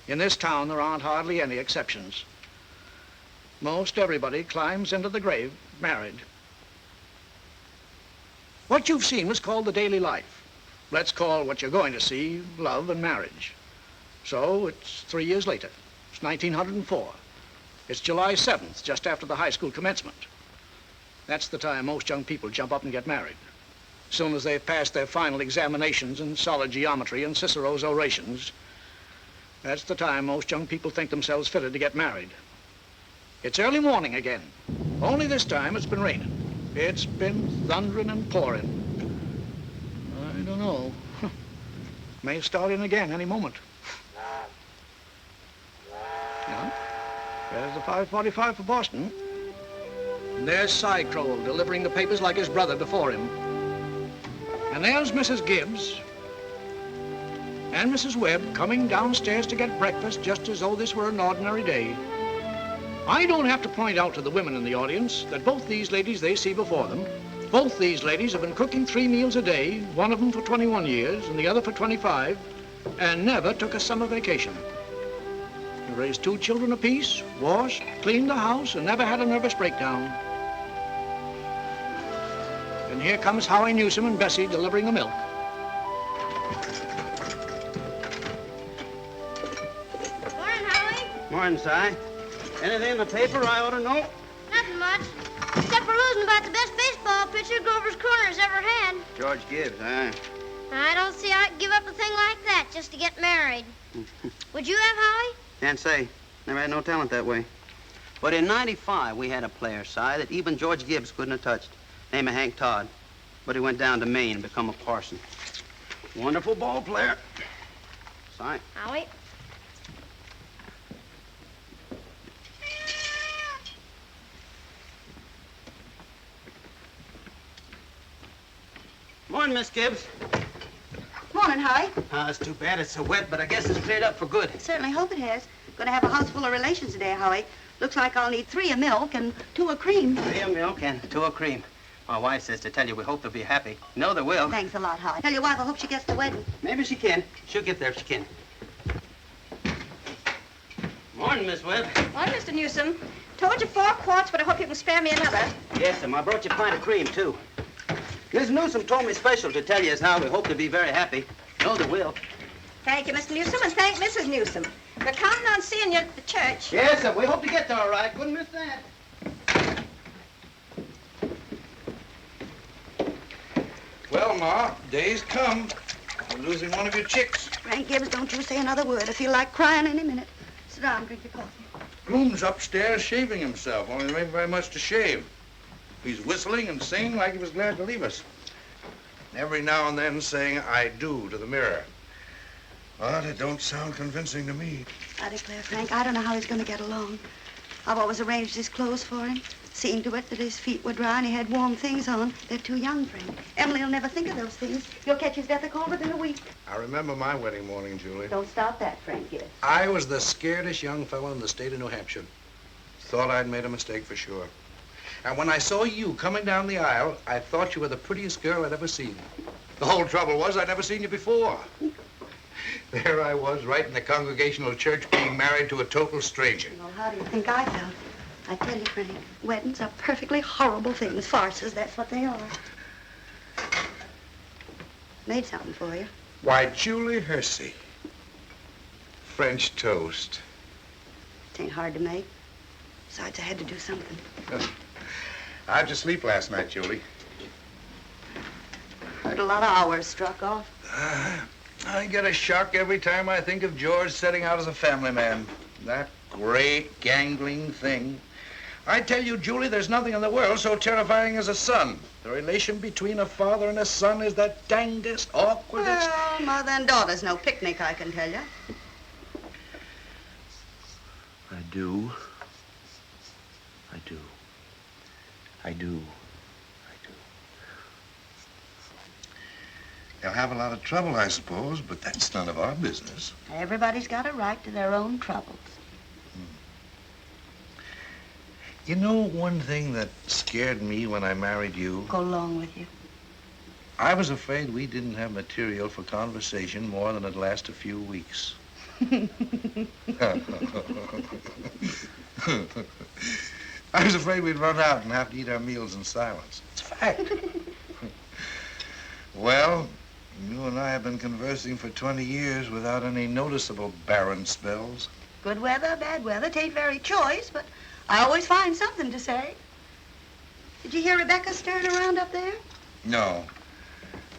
Speaker 2: In this town, there aren't hardly any exceptions. Most everybody climbs into the grave married. What you've seen was called the daily life. Let's call what you're going to see love and marriage. So it's 3 years later. It's 1904. It's July 7th, just after the high school commencement. That's the time most young people jump up and get married. As soon as they've passed their final examinations in solid geometry and Cicero's orations, that's the time most young people think themselves fitted to get married. It's early morning again. Only this time it's been raining. It's been thundering and pouring. I don't know. May start in again any moment. Yeah. There's the 5:45 for Boston. And there's Cy Crow delivering the papers like his brother before him. And there's Mrs. Gibbs and Mrs. Webb coming downstairs to get breakfast just as though this were an ordinary day. I don't have to point out to the women in the audience that both these ladies they see before them, both these ladies have been cooking 3 meals a day, one of them for 21 years and the other for 25, and never took a summer vacation. They raised 2 children apiece, washed, cleaned the house, and never had a nervous breakdown. And here comes Howie Newsom and Bessie delivering the milk.
Speaker 16: Morning, Howie.
Speaker 5: Morning, Si. Anything in the paper I ought to know?
Speaker 16: Nothing much. Except for losing about the best baseball pitcher Grover's Corners ever had.
Speaker 5: George Gibbs, huh?
Speaker 16: I don't see how I'd give up a thing like that just to get married. Would you have, Howie?
Speaker 5: Can't say. Never had no talent that way. But in '95, we had a player, Si, that even George Gibbs couldn't have touched. Name of Hank Todd. But he went down to Maine and become a parson. Wonderful ball player. Si.
Speaker 16: Howie?
Speaker 5: Morning, Miss Gibbs.
Speaker 3: Morning, Howie.
Speaker 5: It's too bad it's so wet, but I guess it's cleared up for good.
Speaker 3: Certainly hope it has. Gonna have a house full of relations today, Howie. Looks like I'll need 3 of milk and 2 of cream.
Speaker 5: 3 of milk and 2 of cream. My wife says to tell you we hope they'll be happy. No, they will.
Speaker 3: Thanks a lot, Howie. Tell your wife I hope she gets the wedding.
Speaker 5: Maybe she can. She'll get there if she can. Morning, Miss Webb.
Speaker 4: Morning, Mr. Newsom. Told you 4 quarts, but I hope you can spare me another.
Speaker 5: Yes, I brought you a pint of cream, too. Miss Newsom told me special to tell you as how we hope to be very happy. No, they will.
Speaker 4: Thank you, Mr. Newsom, and thank Mrs. Newsom. We're counting on seeing you at the church.
Speaker 5: Yes, sir. We hope to get there all right. Couldn't miss that.
Speaker 17: Well, Ma, day's come. We're losing one of your chicks.
Speaker 3: Frank Gibbs, don't you say another word. I feel like crying any minute. Sit down and drink your coffee.
Speaker 17: Groom's upstairs shaving himself, only there ain't very much to shave. He's whistling and singing like he was glad to leave us. Every now and then saying, I do, to the mirror. But it don't sound convincing to me.
Speaker 3: I declare, Frank, I don't know how he's going to get along. I've always arranged his clothes for him, seen to it that his feet were dry and he had warm things on. They're too young, Frank. Emily will never think of those things. You'll catch his death a cold within a week.
Speaker 17: I remember my wedding morning, Julie.
Speaker 3: Don't stop that, Frank Gibbs.
Speaker 17: I was the scaredest young fellow in the state of New Hampshire. Thought I'd made a mistake for sure. And when I saw you coming down the aisle, I thought you were the prettiest girl I'd ever seen. The whole trouble was I'd never seen you before. There I was, right in the Congregational Church, being married to a total stranger.
Speaker 3: Well, how do you think I felt? I tell you, Frank, weddings are perfectly horrible things. Farces, that's what they are. Made something for you.
Speaker 17: Why, Julie Hersey. French toast.
Speaker 3: It ain't hard to make. Besides, I had to do something.
Speaker 17: How'd you sleep last night, Julie?
Speaker 3: Heard a lot of hours struck off.
Speaker 17: I get a shock every time I think of George setting out as a family man. That great, gangling thing. I tell you, Julie, there's nothing in the world so terrifying as a son. The relation between a father and a son is the dangest, awkwardest...
Speaker 3: Well, mother and daughter's no picnic, I can tell you.
Speaker 1: I do. I do. I do. They'll have a lot of trouble, I suppose, but that's none of our business.
Speaker 3: Everybody's got a right to their own troubles.
Speaker 1: You know one thing that scared me when I married you?
Speaker 3: Go along with you.
Speaker 1: I was afraid we didn't have material for conversation more than it'd last a few weeks. I was afraid we'd run out and have to eat our meals in silence. It's a fact. Well, you and I have been conversing for 20 years without any noticeable barren spells.
Speaker 3: Good weather, bad weather, 'tain't very choice, but I always find something to say. Did you hear Rebecca stirring around up there?
Speaker 17: No.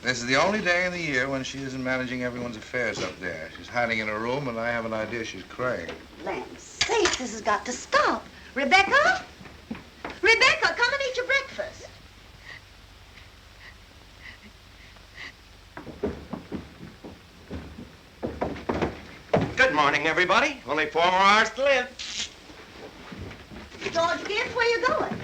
Speaker 17: This is the only day in the year when she isn't managing everyone's affairs up there. She's hiding in her room, and I have an idea she's crying.
Speaker 3: Land's sakes, this has got to stop. Rebecca? Rebecca, come and eat your breakfast.
Speaker 9: Good morning, everybody. Only 4 more hours to live.
Speaker 3: George Gibbs, where you going?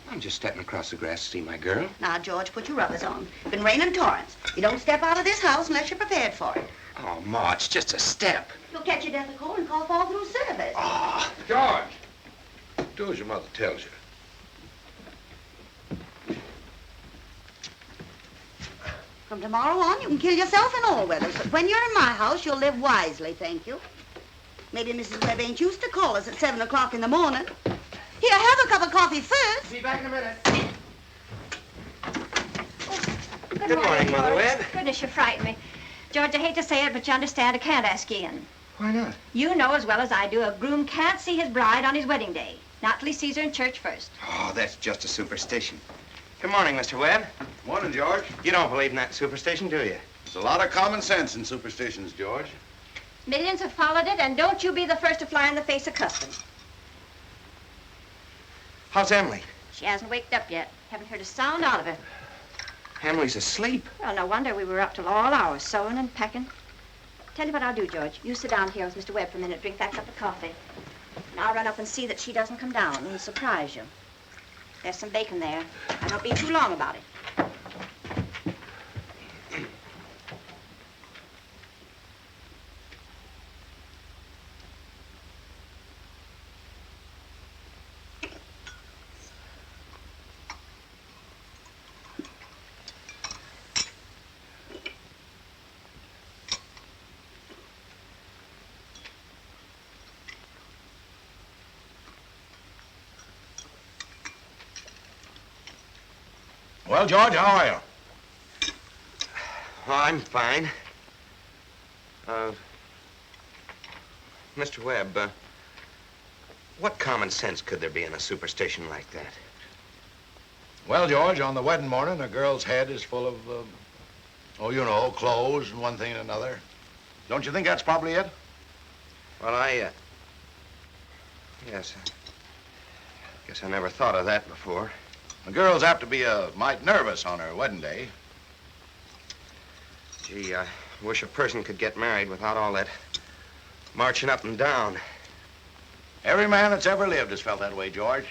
Speaker 9: I'm just stepping across the grass to see my girl.
Speaker 3: Now, George, put your rubbers on. Been raining torrents. You don't step out of this house unless you're prepared for it.
Speaker 9: Oh, Ma, it's just a step.
Speaker 3: You'll catch your death of cold and cough all through service.
Speaker 9: Oh.
Speaker 17: George, do as your mother tells you.
Speaker 3: From tomorrow on, you can kill yourself in all weathers, but when you're in my house, you'll live wisely, thank you. Maybe Mrs. Webb ain't used to call us at 7 o'clock in the morning. Here, have a cup of coffee first.
Speaker 9: Be back in a minute.
Speaker 4: Good
Speaker 9: morning, Mother
Speaker 4: George.
Speaker 9: Webb.
Speaker 4: Goodness, you frighten me. George, I hate to say it, but you understand I can't ask you in.
Speaker 9: Why not?
Speaker 4: You know as well as I do a groom can't see his bride on his wedding day. Not till he sees her in church first.
Speaker 9: Oh, that's just a superstition. Good morning, Mr. Webb.
Speaker 6: Morning, George.
Speaker 9: You don't believe in that superstition, do you?
Speaker 6: There's a lot of common sense in superstitions, George.
Speaker 4: Millions have followed it, and don't you be the first to fly in the face of custom.
Speaker 9: How's Emily?
Speaker 4: She hasn't waked up yet. Haven't heard a sound out of her.
Speaker 9: Emily's asleep.
Speaker 4: Well, no wonder we were up till all hours, sewing and packing. Tell you what I'll do, George. You sit down here with Mr. Webb for a minute, drink that cup of coffee. And I'll run up and see that she doesn't come down and surprise you. There's some bacon there. I don't be too long about it.
Speaker 6: Well, George, how are you?
Speaker 9: Oh, I'm fine. Mr. Webb, what common sense could there be in a superstition like that?
Speaker 6: Well, George, on the wedding morning, a girl's head is full of, oh, you know, clothes and one thing and another. Don't you think that's probably it?
Speaker 9: Well, yes. Guess I never thought of that before.
Speaker 6: A girl's apt to be a mite nervous on her wedding day.
Speaker 9: Gee, I wish a person could get married without all that marching up and down.
Speaker 6: Every man that's ever lived has felt that way, George.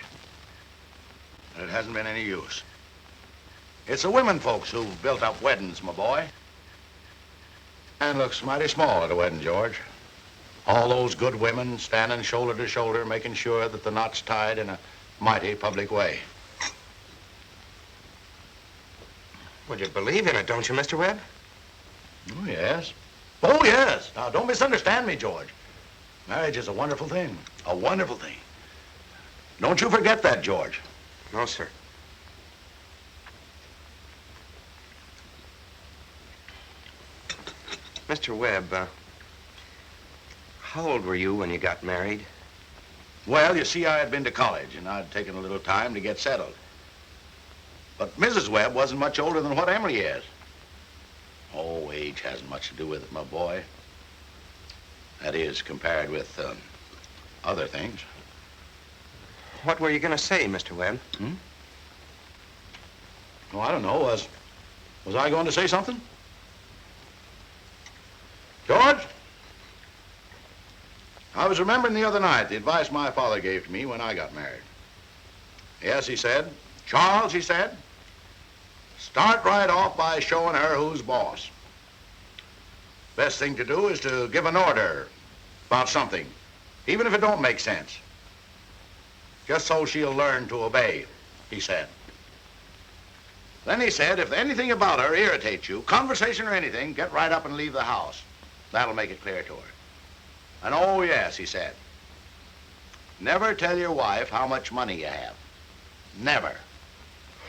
Speaker 6: And it hasn't been any use. It's the women folks who've built up weddings, my boy. And looks mighty small at a wedding, George. All those good women standing shoulder to shoulder, making sure that the knot's tied in a mighty public way.
Speaker 9: Well, you believe in it, don't you, Mr. Webb?
Speaker 6: Oh, yes. Oh, yes. Now, don't misunderstand me, George. Marriage is a wonderful thing. A wonderful thing. Don't you forget that, George.
Speaker 9: No, sir. Mr. Webb, how old were you when you got married?
Speaker 6: Well, you see, I had been to college, and I'd taken a little time to get settled. But Mrs. Webb wasn't much older than what Emily is. Oh, age hasn't much to do with it, my boy. That is, compared with other things.
Speaker 9: What were you going to say, Mr. Webb?
Speaker 6: Oh, I don't know. Was I going to say something? George? I was remembering the other night the advice my father gave to me when I got married. Yes, he said, Charles, he said, start right off by showing her who's boss. Best thing to do is to give an order about something, even if it don't make sense. Just so she'll learn to obey, he said. Then he said, if anything about her irritates you, conversation or anything, get right up and leave the house. That'll make it clear to her. And oh, yes, he said, never tell your wife how much money you have. Never.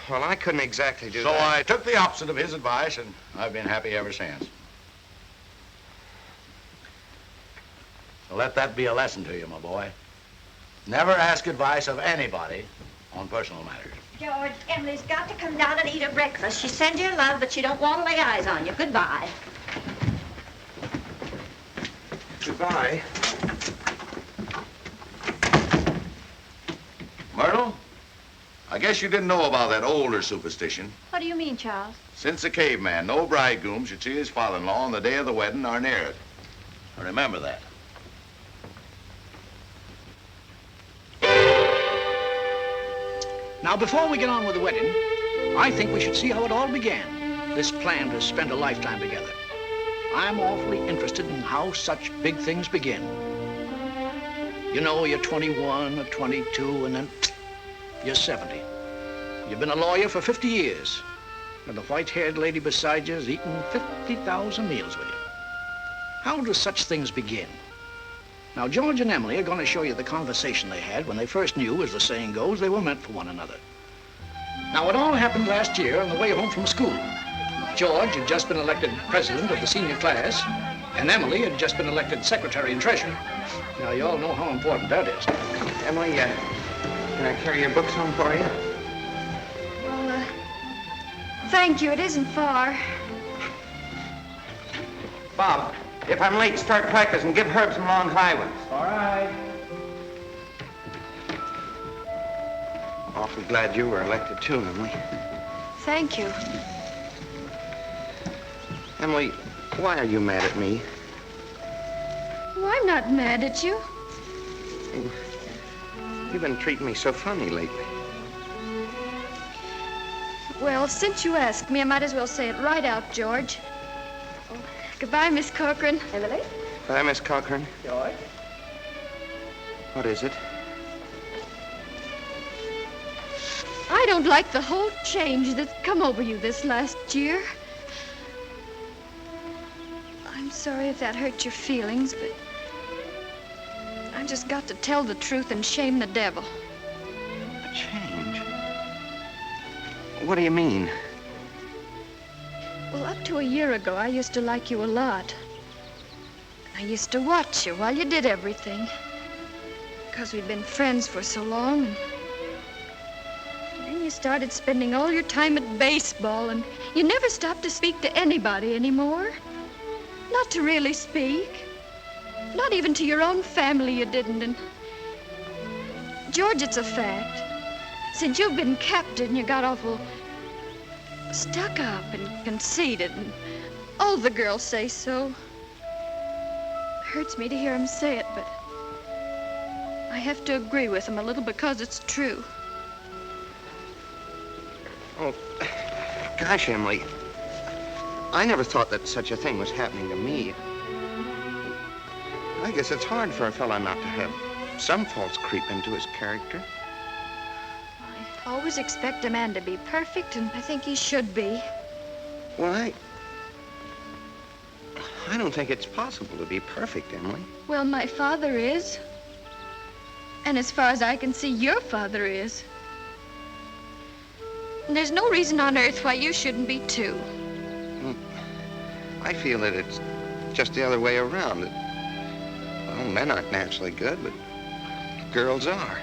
Speaker 9: Well, I couldn't exactly do
Speaker 6: that. So
Speaker 9: that.
Speaker 6: I took the opposite of his advice, and I've been happy ever since. Now, let that be a lesson to you, my boy. Never ask advice of anybody on personal matters.
Speaker 4: George, Emily's got to come down and eat her breakfast. She sends you love, but she don't want to lay eyes on you. Goodbye.
Speaker 9: Goodbye.
Speaker 6: Myrtle, I guess you didn't know about that older superstition.
Speaker 8: What do you mean, Charles?
Speaker 6: Since the caveman, no bridegroom should see his father-in-law on the day of the wedding or near it. Now, remember that.
Speaker 2: Now, before we get on with the wedding, I think we should see how it all began, this plan to spend a lifetime together. I'm awfully interested in how such big things begin. You know, you're 21 or 22, and then you're 70. You've been a lawyer for 50 years, and the white-haired lady beside you has eaten 50,000 meals with you. How do such things begin? Now, George and Emily are going to show you the conversation they had when they first knew, as the saying goes, they were meant for one another. Now, it all happened last year on the way home from school. George had just been elected president of the senior class, and Emily had just been elected secretary and treasurer. Now, you all know how important that is.
Speaker 9: Emily, can I carry your books home for you?
Speaker 8: Well, thank you. It isn't far.
Speaker 9: Bob, if I'm late, start practicing. Give Herb some long high ones.
Speaker 2: All right.
Speaker 9: Awfully glad you were elected, too, Emily.
Speaker 8: Thank you.
Speaker 9: Emily, why are you mad at me?
Speaker 8: Oh, I'm not mad at you.
Speaker 9: You've been treating me so funny lately.
Speaker 8: Well, since you asked me, I might as well say it right out, George. Oh, goodbye, Miss Corcoran.
Speaker 4: Emily?
Speaker 9: Bye, Miss Cochran.
Speaker 2: George?
Speaker 9: What is it?
Speaker 8: I don't like the whole change that's come over you this last year. I'm sorry if that hurt your feelings, but I just got to tell the truth and shame the devil.
Speaker 9: A change? What do you mean?
Speaker 8: Well, up to a year ago, I used to like you a lot. I used to watch you while you did everything. Because we'd been friends for so long. And then you started spending all your time at baseball, and you never stopped to speak to anybody anymore. Not to really speak. Not even to your own family you didn't. And George, it's a fact. Since you've been captain, you got awful stuck up and conceited, and all the girls say so. Hurts me to hear them say it, but I have to agree with them a little because it's true.
Speaker 9: Oh, gosh, Emily. I never thought that such a thing was happening to me. I guess it's hard for a fella not to have some faults creep into his character.
Speaker 8: I always expect a man to be perfect, and I think he should be.
Speaker 9: Well, I don't think it's possible to be perfect, Emily.
Speaker 8: Well, my father is. And as far as I can see, your father is. And there's no reason on earth why you shouldn't be, too.
Speaker 9: I feel that it's just the other way around. Well, men aren't naturally good, but girls are.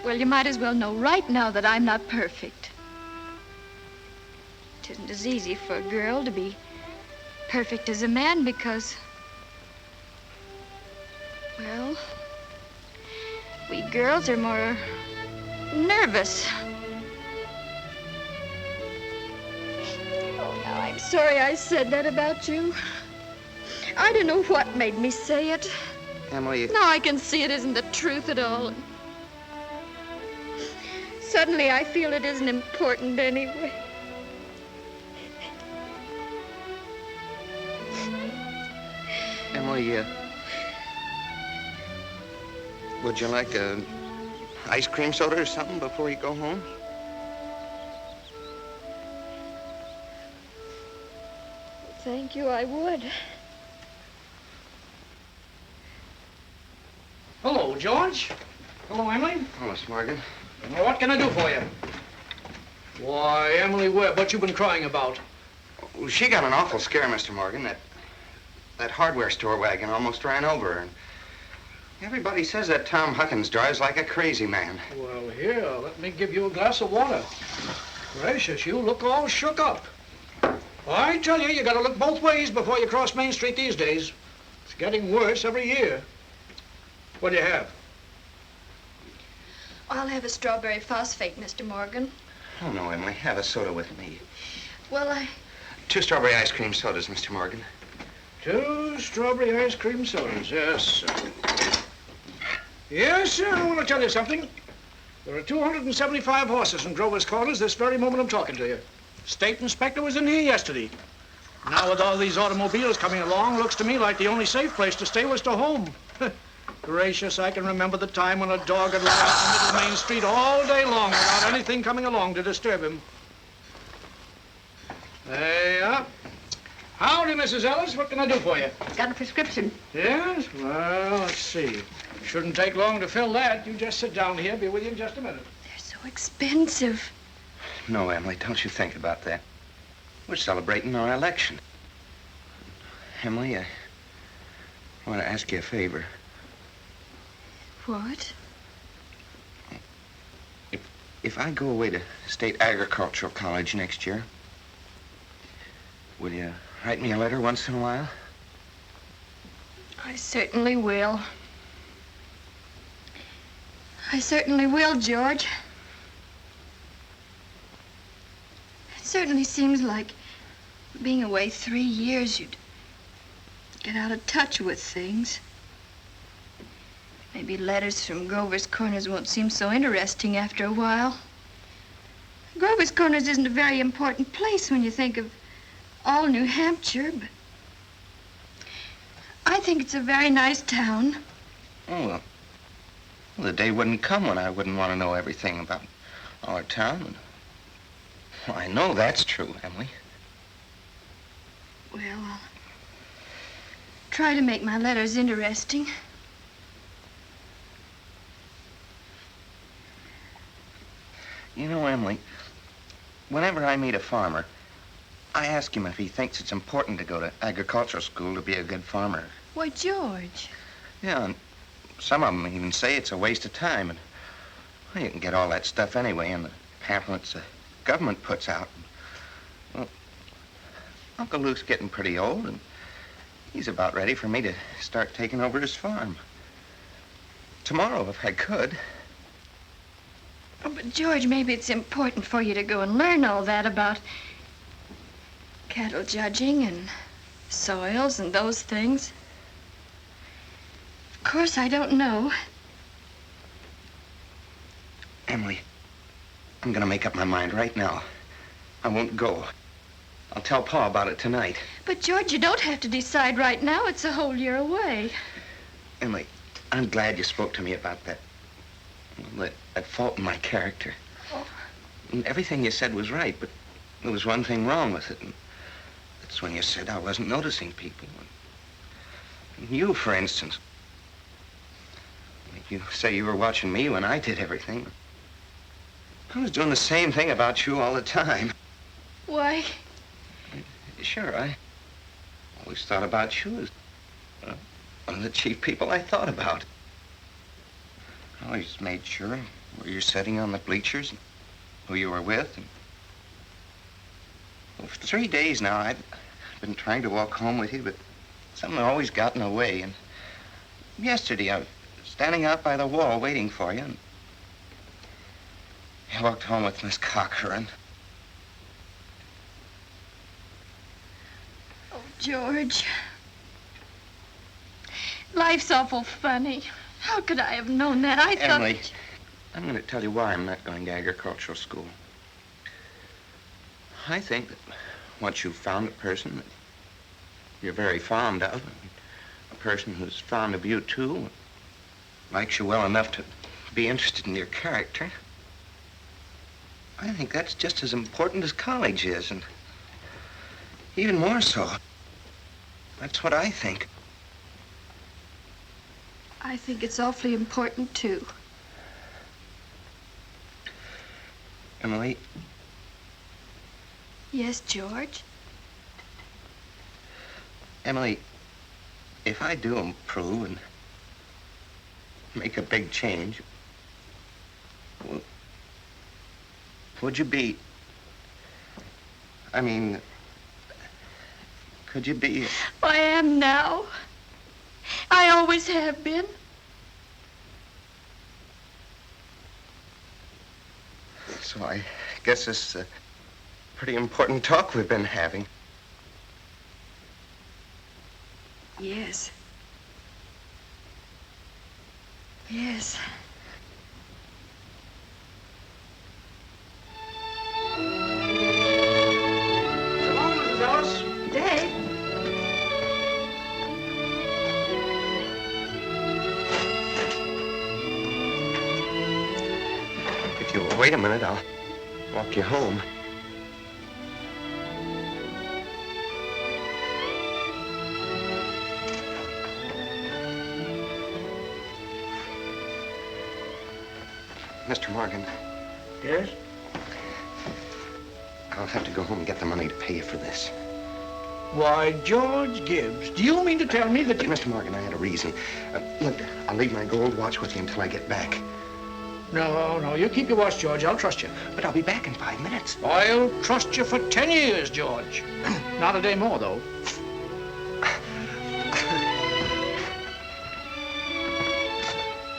Speaker 8: Well, you might as well know right now that I'm not perfect. It isn't as easy for a girl to be perfect as a man because, well, we girls are more nervous. Oh, now I'm sorry I said that about you. I don't know what made me say it.
Speaker 9: Emily...
Speaker 8: Now I can see it isn't the truth at all. Suddenly I feel it isn't important anyway.
Speaker 9: Emily, would you like a ice cream soda or something before you go home?
Speaker 8: Thank you, I would.
Speaker 2: Hello, George. Hello, Emily.
Speaker 9: Hello, Miss Morgan.
Speaker 2: Well, what can I do for you? Why, Emily Webb, what you been crying about?
Speaker 9: Well, she got an awful scare, Mr. Morgan. that hardware store wagon almost ran over her. And everybody says that Tom Huckins drives like a crazy man.
Speaker 2: Well, here, let me give you a glass of water. Gracious, you look all shook up. I tell you, you gotta look both ways before you cross Main Street these days. It's getting worse every year. What do you have?
Speaker 8: I'll have a strawberry phosphate, Mr. Morgan.
Speaker 9: Oh, no, Emily. Have a soda with me.
Speaker 8: Well,
Speaker 9: 2 strawberry ice cream sodas, Mr. Morgan.
Speaker 2: 2 strawberry ice cream sodas, yes, sir. Yes, sir, I want to tell you something. There are 275 horses in Grover's Corners this very moment I'm talking to you. State inspector was in here yesterday. Now with all these automobiles coming along, looks to me like the only safe place to stay was to home. Gracious, I can remember the time when a dog had run out in the middle of Main Street all day long without anything coming along to disturb him. There you are. Howdy, Mrs. Ellis. What can I do for you?
Speaker 11: Got a prescription.
Speaker 2: Yes? Well, let's see. Shouldn't take long to fill that. You just sit down here. Be with you in just a minute.
Speaker 8: They're so expensive.
Speaker 9: No, Emily, don't you think about that. We're celebrating our election. Emily, I want to ask you a favor.
Speaker 8: What?
Speaker 9: If I go away to State Agricultural College next year, will you write me a letter once in a while?
Speaker 8: I certainly will. I certainly will, George. It certainly seems like being away 3 years, you'd get out of touch with things. Maybe letters from Grover's Corners won't seem so interesting after a while. Grover's Corners isn't a very important place when you think of all New Hampshire, but I think it's a very nice town.
Speaker 9: Oh, well, the day wouldn't come when I wouldn't want to know everything about our town. Well, I know that's true, Emily.
Speaker 8: Well, I'll try to make my letters interesting.
Speaker 9: You know, Emily, whenever I meet a farmer, I ask him if he thinks it's important to go to agricultural school to be a good farmer.
Speaker 8: Why, George.
Speaker 9: Yeah, and some of them even say it's a waste of time. And well, you can get all that stuff anyway in the pamphlets the government puts out. Well, Uncle Luke's getting pretty old, and he's about ready for me to start taking over his farm. Tomorrow, if I could.
Speaker 8: Oh, but George, maybe it's important for you to go and learn all that about cattle judging and soils and those things. Of course, I don't know.
Speaker 9: Emily, I'm gonna make up my mind right now. I won't go. I'll tell Pa about it tonight.
Speaker 8: But, George, you don't have to decide right now. It's a whole year away.
Speaker 9: Emily, I'm glad you spoke to me about that fault in my character.
Speaker 8: Oh.
Speaker 9: And everything you said was right, but there was one thing wrong with it. And that's when you said I wasn't noticing people. And you, for instance. You say you were watching me when I did everything. I was doing the same thing about you all the time.
Speaker 8: Why?
Speaker 9: Sure, I always thought about you as one of the chief people I thought about. I always made sure where you're sitting on the bleachers and who you were with. And well, for 3 days now, I've been trying to walk home with you, but something always got in the way. And yesterday, I was standing out by the wall waiting for you, and I walked home with Miss Cochran.
Speaker 8: Oh, George. Life's awful funny. How could I have known that? I thought...
Speaker 9: Emily, I'm going to tell you why I'm not going to agricultural school. I think that once you've found a person that you're very fond of, a person who's fond of you, too, likes you well enough to be interested in your character, I think that's just as important as college is, and even more so. That's what I think.
Speaker 8: I think it's awfully important, too.
Speaker 9: Emily?
Speaker 8: Yes, George?
Speaker 9: Emily, if I do improve and make a big change, would you be... I mean, could you be...
Speaker 8: I am now. I always have been.
Speaker 9: So I guess it's a pretty important talk we've been having.
Speaker 8: Yes. Yes.
Speaker 2: So long, Mrs. Ellis.
Speaker 8: Dave.
Speaker 9: If you'll wait a minute, I'll walk you home. Mr. Morgan.
Speaker 2: Yes?
Speaker 9: I'll have to go home and get the money to pay you for this.
Speaker 2: Why, George Gibbs, do you mean to tell me that you...
Speaker 9: Mr. Morgan, I had a reason. Look, I'll leave my gold watch with you until I get back.
Speaker 2: No, you keep your watch, George. I'll trust you.
Speaker 9: But I'll be back in 5 minutes.
Speaker 2: I'll trust you for 10 years, George. Not a day more, though.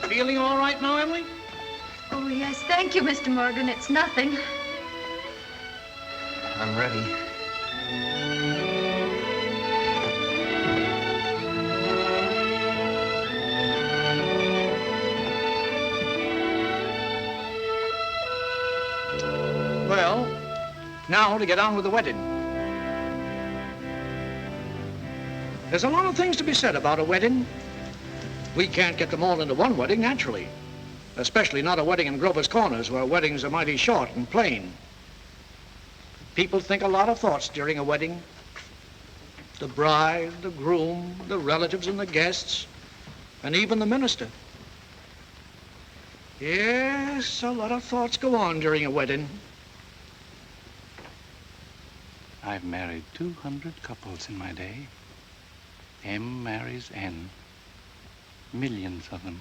Speaker 2: Feeling all right now, Emily?
Speaker 8: Oh, yes. Thank you, Mr. Morgan. It's nothing.
Speaker 9: I'm ready.
Speaker 2: Well, now to get on with the wedding. There's a lot of things to be said about a wedding. We can't get them all into one wedding, naturally. Especially not a wedding in Grover's Corners, where weddings are mighty short and plain. People think a lot of thoughts during a wedding. The bride, the groom, the relatives and the guests, and even the minister. Yes, a lot of thoughts go on during a wedding.
Speaker 18: I've married 200 couples in my day. M marries N. Millions of them.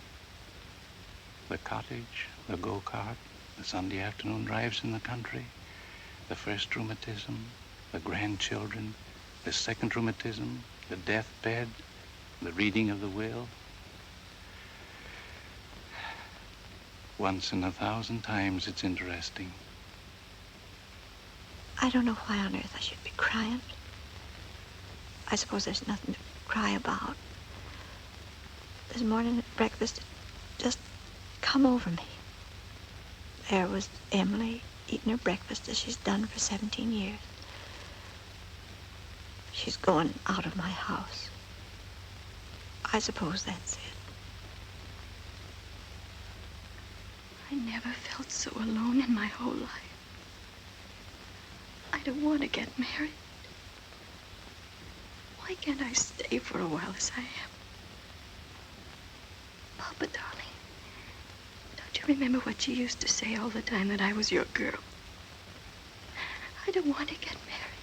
Speaker 18: The cottage, the go-kart, the Sunday afternoon drives in the country, the first rheumatism, the grandchildren, the second rheumatism, the deathbed, the reading of the will. Once in 1,000 times it's interesting.
Speaker 19: I don't know why on earth I should be crying. I suppose there's nothing to cry about. This morning at breakfast, it just come over me. There was Emily eating her breakfast as she's done for 17 years. She's going out of my house. I suppose that's it.
Speaker 8: I never felt so alone in my whole life. I don't want to get married. Why can't I stay for a while as I am? Papa, darling, don't you remember what you used to say all the time, that I was your girl? I don't want to get married.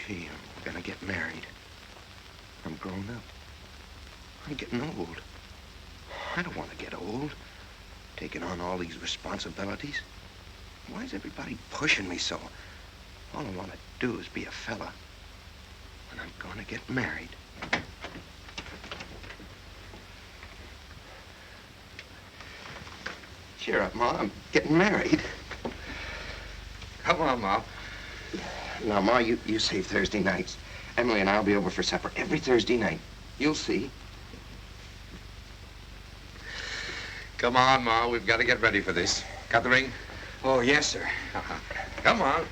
Speaker 9: Gee, I'm gonna get married. I'm grown up. I'm getting old. I don't want to get old, taking on all these responsibilities. Why is everybody pushing me so? All I want to do is be a fella. And I'm going to get married. Cheer up, Ma. I'm getting married. Come on, Ma. Now, Ma, you save Thursday nights. Emily and I'll be over for supper every Thursday night. You'll see.
Speaker 17: Come on, Ma. We've got to get ready for this. Got the ring?
Speaker 9: Oh, yes, sir.
Speaker 17: Come on.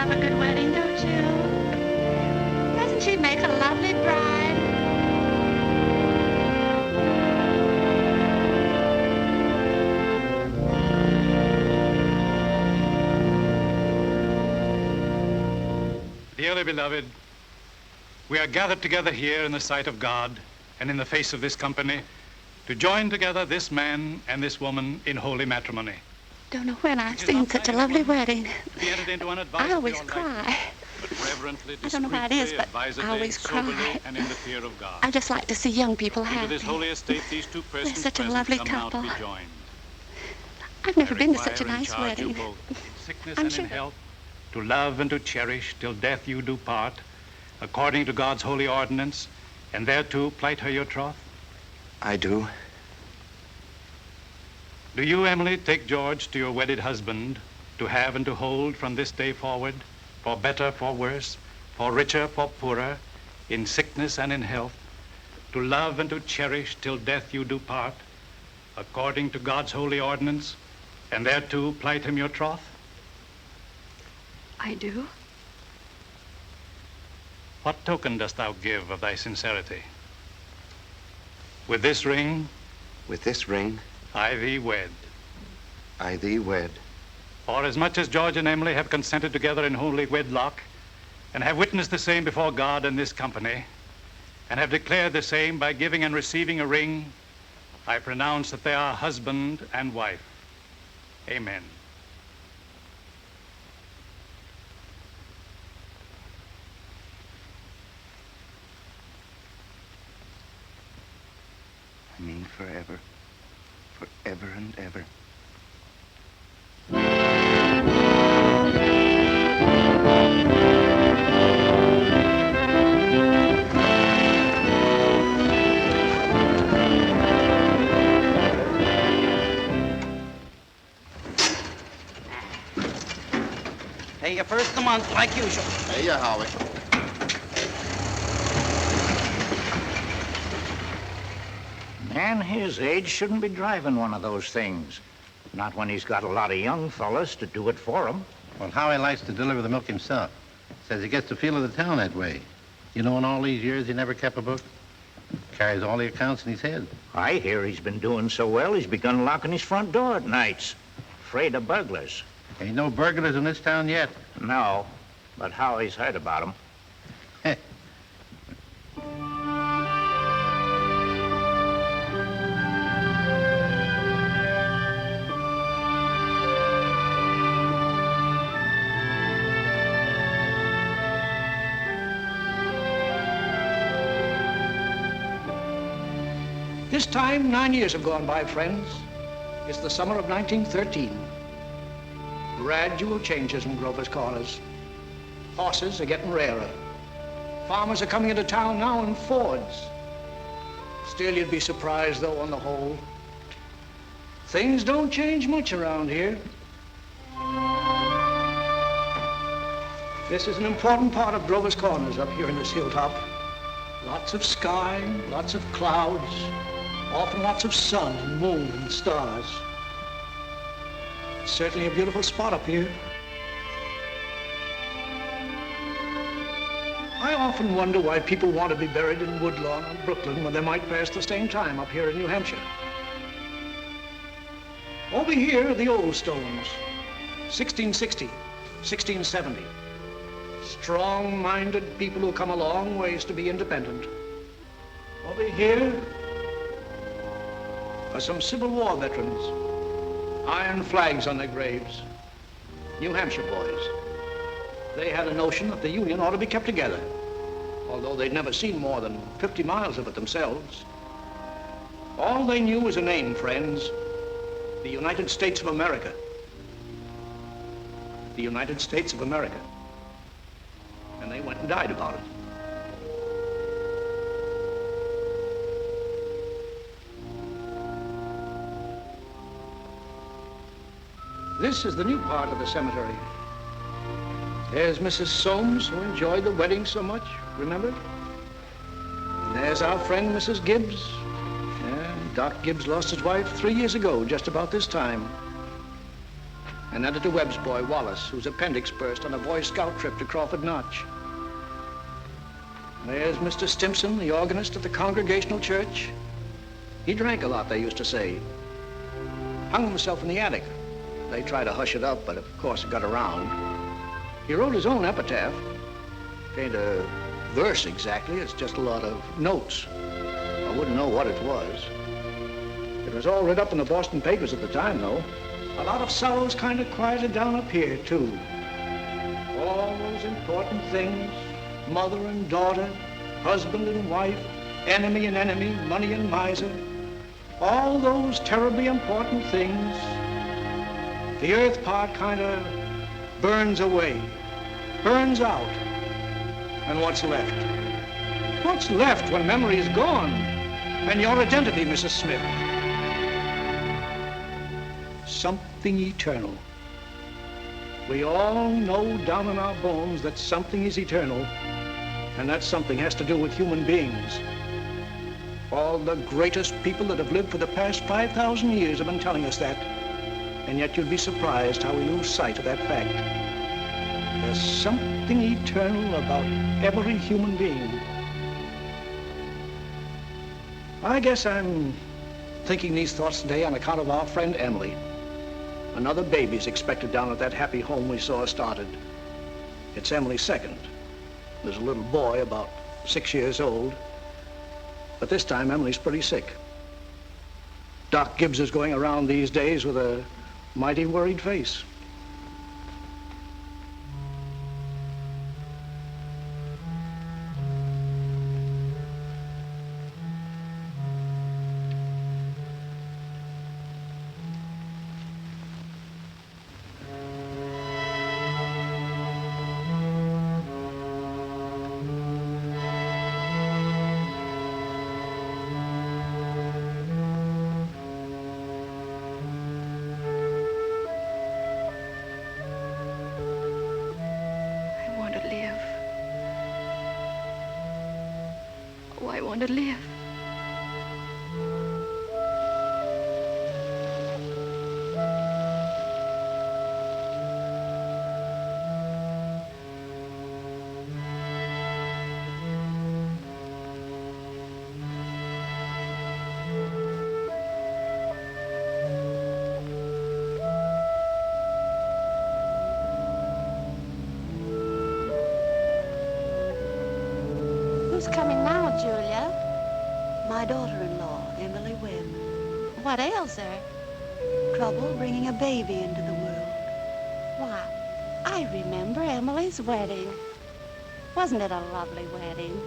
Speaker 13: love a good wedding, don't you? Doesn't she make a lovely bride?
Speaker 20: Dearly beloved, we are gathered together here in the sight of God and in the face of this company to join together this man and this woman in holy matrimony.
Speaker 13: Don't know when I've seen such a lovely wedding.
Speaker 20: Be entered into
Speaker 13: I always cry.
Speaker 20: But reverently,
Speaker 13: I don't know why it is, but
Speaker 20: advisedly,
Speaker 13: I always
Speaker 20: soberly,
Speaker 13: cry.
Speaker 20: and in the fear of God.
Speaker 13: I just like to see young people
Speaker 20: Into
Speaker 13: happy.
Speaker 20: this holy estate, these two persons
Speaker 13: They're such a
Speaker 20: present
Speaker 13: lovely
Speaker 20: come now to
Speaker 13: couple.
Speaker 20: be joined.
Speaker 13: I've never
Speaker 20: I
Speaker 13: been to such a
Speaker 20: require and
Speaker 13: nice
Speaker 20: charge you
Speaker 13: wedding.
Speaker 20: both, in sickness
Speaker 13: I'm
Speaker 20: and
Speaker 13: sure
Speaker 20: in health, to love and to cherish till death you do part, according to God's holy ordinance, and thereto plight her your troth.
Speaker 9: I do.
Speaker 20: Do you, Emily, take George to your wedded husband, to have and to hold from this day forward, for better, for worse, for richer, for poorer, in sickness and in health, to love and to cherish till death you do part, according to God's holy ordinance, and thereto plight him your troth?
Speaker 19: I do.
Speaker 20: What token dost thou give of thy sincerity? With this ring,
Speaker 9: With this ring,
Speaker 20: I thee wed.
Speaker 9: I thee wed.
Speaker 20: For as much as George and Emily have consented together in holy wedlock, and have witnessed the same before God and this company, and have declared the same by giving and receiving a ring, I pronounce that they are husband and wife. Amen.
Speaker 9: I mean forever. Forever and ever.
Speaker 5: Pay you first of the month, like usual.
Speaker 14: Hey, ya, Howie.
Speaker 2: Man his age shouldn't be driving one of those things. Not when he's got a lot of young fellas to do it for him.
Speaker 14: Well, Howie likes to deliver the milk himself. Says he gets the feel of the town that way. You know, in all these years, he never kept a book. Carries all the accounts in his head.
Speaker 2: I hear he's been doing so well, he's begun locking his front door at nights. Afraid of burglars.
Speaker 14: Ain't no burglars in this town yet.
Speaker 2: No, but Howie's heard about them. This time, 9 years have gone by, friends. It's the summer of 1913. Gradual changes in Grover's Corners. Horses are getting rarer. Farmers are coming into town now in Fords. Still, you'd be surprised, though, on the whole. Things don't change much around here. This is an important part of Grover's Corners up here in this hilltop. Lots of sky, lots of clouds, often lots of sun and moon and stars. It's certainly a beautiful spot up here. I often wonder why people want to be buried in Woodlawn or Brooklyn when they might pass the same time up here in New Hampshire. Over here are the old stones, 1660, 1670. Strong-minded people who come a long ways to be independent. Over here are some Civil War veterans, iron flags on their graves, New Hampshire boys. They had a notion that the Union ought to be kept together, although they'd never seen more than 50 miles of it themselves. All they knew was a name, friends, the United States of America. The United States of America. And they went and died about it. This is the new part of the cemetery. There's Mrs. Soames, who enjoyed the wedding so much, remember? And there's our friend, Mrs. Gibbs. Yeah, Doc Gibbs lost his wife 3 years ago, just about this time. and Editor Webb's boy, Wallace, whose appendix burst on a Boy Scout trip to Crawford Notch. There's Mr. Stimson, the organist at the Congregational Church. He drank a lot, they used to say. Hung himself in the attic. They tried to hush it up, but of course it got around. He wrote his own epitaph. Ain't a verse exactly, it's just a lot of notes. I wouldn't know what it was. It was all read up in the Boston papers at the time, though. A lot of sorrows kind of quieted down up here, too. All those important things, mother and daughter, husband and wife, enemy and enemy, money and miser. All those terribly important things, the earth part kind of burns away, burns out. And what's left? What's left when memory is gone? And your identity, Mrs. Smith? Something eternal. We all know down in our bones that something is eternal, and that something has to do with human beings. All the greatest people that have lived for the past 5,000 years have been telling us that, and yet you'd be surprised how we lose sight of that fact. There's something eternal about every human being. I guess I'm thinking these thoughts today on account of our friend Emily. Another baby's expected down at that happy home we saw started. It's Emily's second. There's a little boy about 6 years old. But this time, Emily's pretty sick. Doc Gibbs is going around these days with a mighty worried face.
Speaker 19: To live.
Speaker 13: Who's coming now, Julia?
Speaker 3: My daughter-in-law, Emily Webb.
Speaker 13: What ails her?
Speaker 3: Trouble bringing a baby into the world.
Speaker 13: Why, I remember Emily's wedding. Wasn't it a lovely wedding?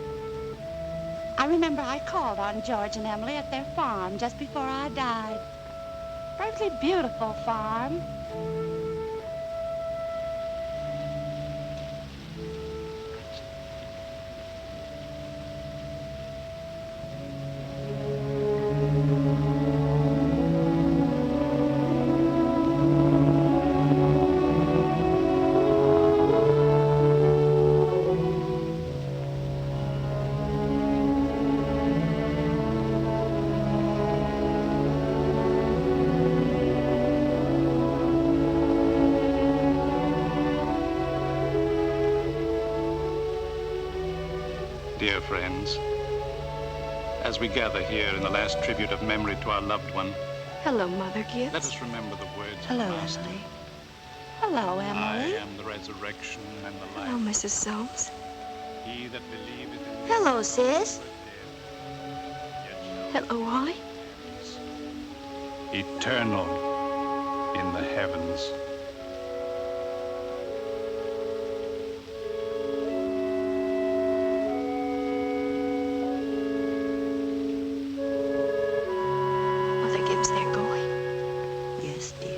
Speaker 13: I remember I called on George and Emily at their farm just before I died. Perfectly beautiful farm.
Speaker 20: Dear friends, as we gather here in the last tribute of memory to our loved one,
Speaker 19: Hello, Mother Gibbs.
Speaker 20: let us remember the words
Speaker 3: Hello,
Speaker 20: of the Master.
Speaker 3: Emily.
Speaker 13: Hello,
Speaker 20: I
Speaker 13: Emily.
Speaker 20: am the resurrection and the life.
Speaker 19: Hello, Mrs. Soames.
Speaker 20: He that believeth in me
Speaker 3: Hello, sis.
Speaker 19: Hello, Wally.
Speaker 20: eternal in the heavens.
Speaker 19: Mother Gibbs, they're going.
Speaker 3: Yes, dear.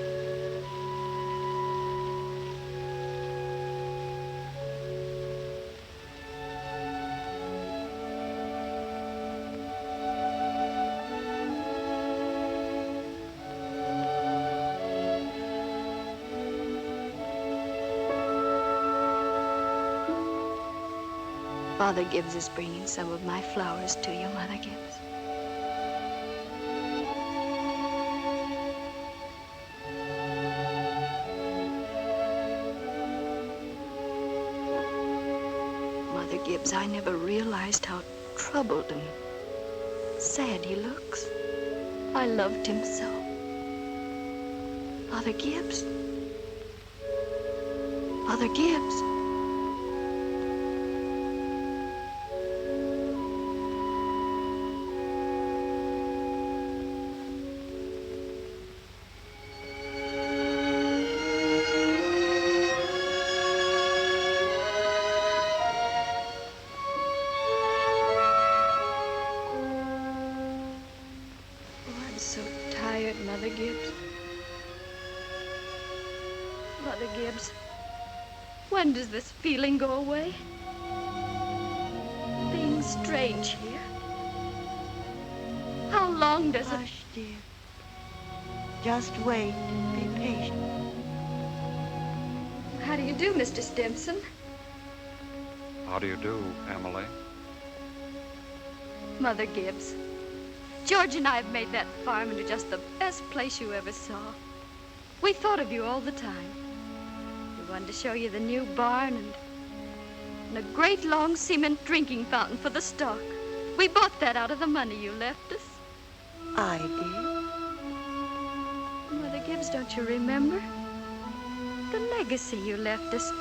Speaker 19: Father Gibbs is bringing some of my flowers to you, Mother Gibbs. Mother Gibbs, I never realized how troubled and sad he looks. I loved him so. Father Gibbs? Father Gibbs? Mother Gibbs. Mother Gibbs, when does this feeling go away? Being strange here. How long does it...
Speaker 3: Hush, dear. Just wait. Be patient.
Speaker 8: How do you do, Mr. Stimson?
Speaker 12: How do you do, Emily?
Speaker 8: Mother Gibbs. George and I have made that farm into just the best place you ever saw. We thought of you all the time. We wanted to show you the new barn and a great long cement drinking fountain for the stock. We bought that out of the money you left us.
Speaker 3: I did.
Speaker 8: Mother Gibbs, don't you remember? The legacy you left us.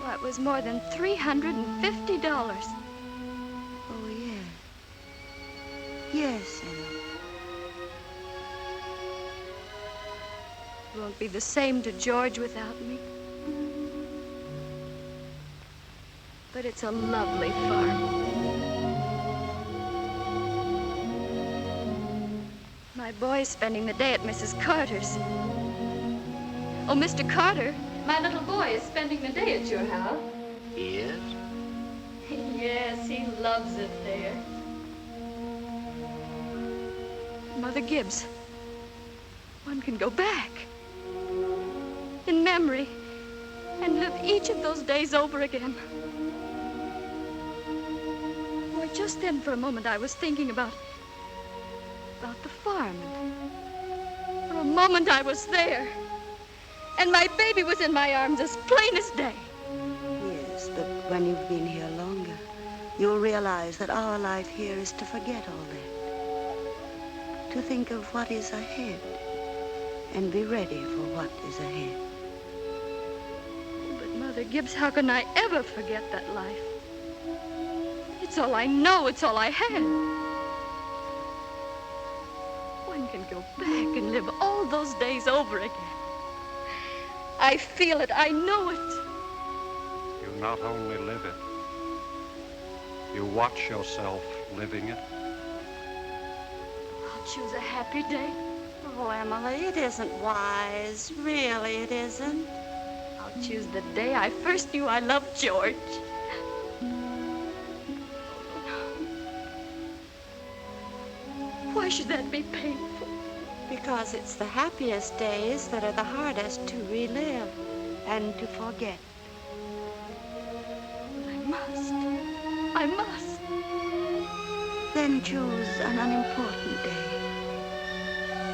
Speaker 8: Why, it was more than $350.
Speaker 3: Oh, yes. Yes, Emily.
Speaker 8: It won't be the same to George without me. But it's a lovely farm. My boy's spending the day at Mrs. Carter's. Oh, Mr. Carter, my little boy is spending the day at your house.
Speaker 6: He is?
Speaker 8: Yes, he loves it there. Mother Gibbs, one can go back in memory and live each of those days over again. Why, just then for a moment I was thinking about the farm. For a moment I was there. And my baby was in my arms as plain as day.
Speaker 3: Yes, but when you've been here longer, you'll realize that our life here is to forget all that. To think of what is ahead and be ready for what is ahead.
Speaker 8: But Mother Gibbs, how can I ever forget that life? It's all I know, it's all I had. One can go back and live all those days over again. I feel it, I know it.
Speaker 12: You not only live it, you watch yourself living it.
Speaker 8: I'll choose a happy day.
Speaker 13: Oh, Emily, it isn't wise. Really, it isn't.
Speaker 8: I'll choose the day I first knew I loved George. Why should that be painful?
Speaker 13: Because it's the happiest days that are the hardest to relive
Speaker 3: and to forget.
Speaker 8: I must.
Speaker 3: Then choose an unimportant day.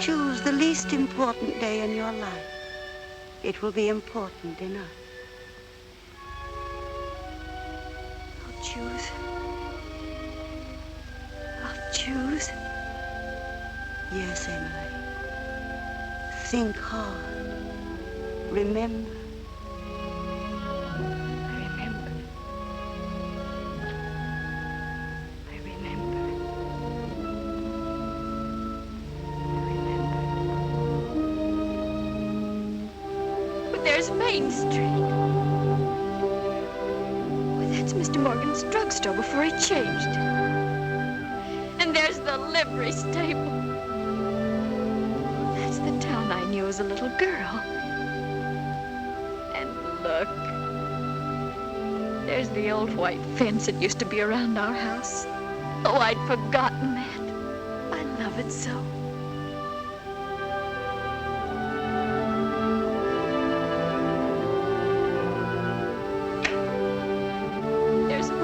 Speaker 3: Choose the least important day in your life. It will be important enough.
Speaker 8: I'll choose. I'll choose.
Speaker 3: Yes, Emily. Think hard. Remember.
Speaker 8: There's Main Street. Well, that's Mr. Morgan's drugstore before he changed. And there's the livery stable. That's the town I knew as a little girl. And look, there's the old white fence that used to be around our house. Oh, I'd forgotten that. I love it so.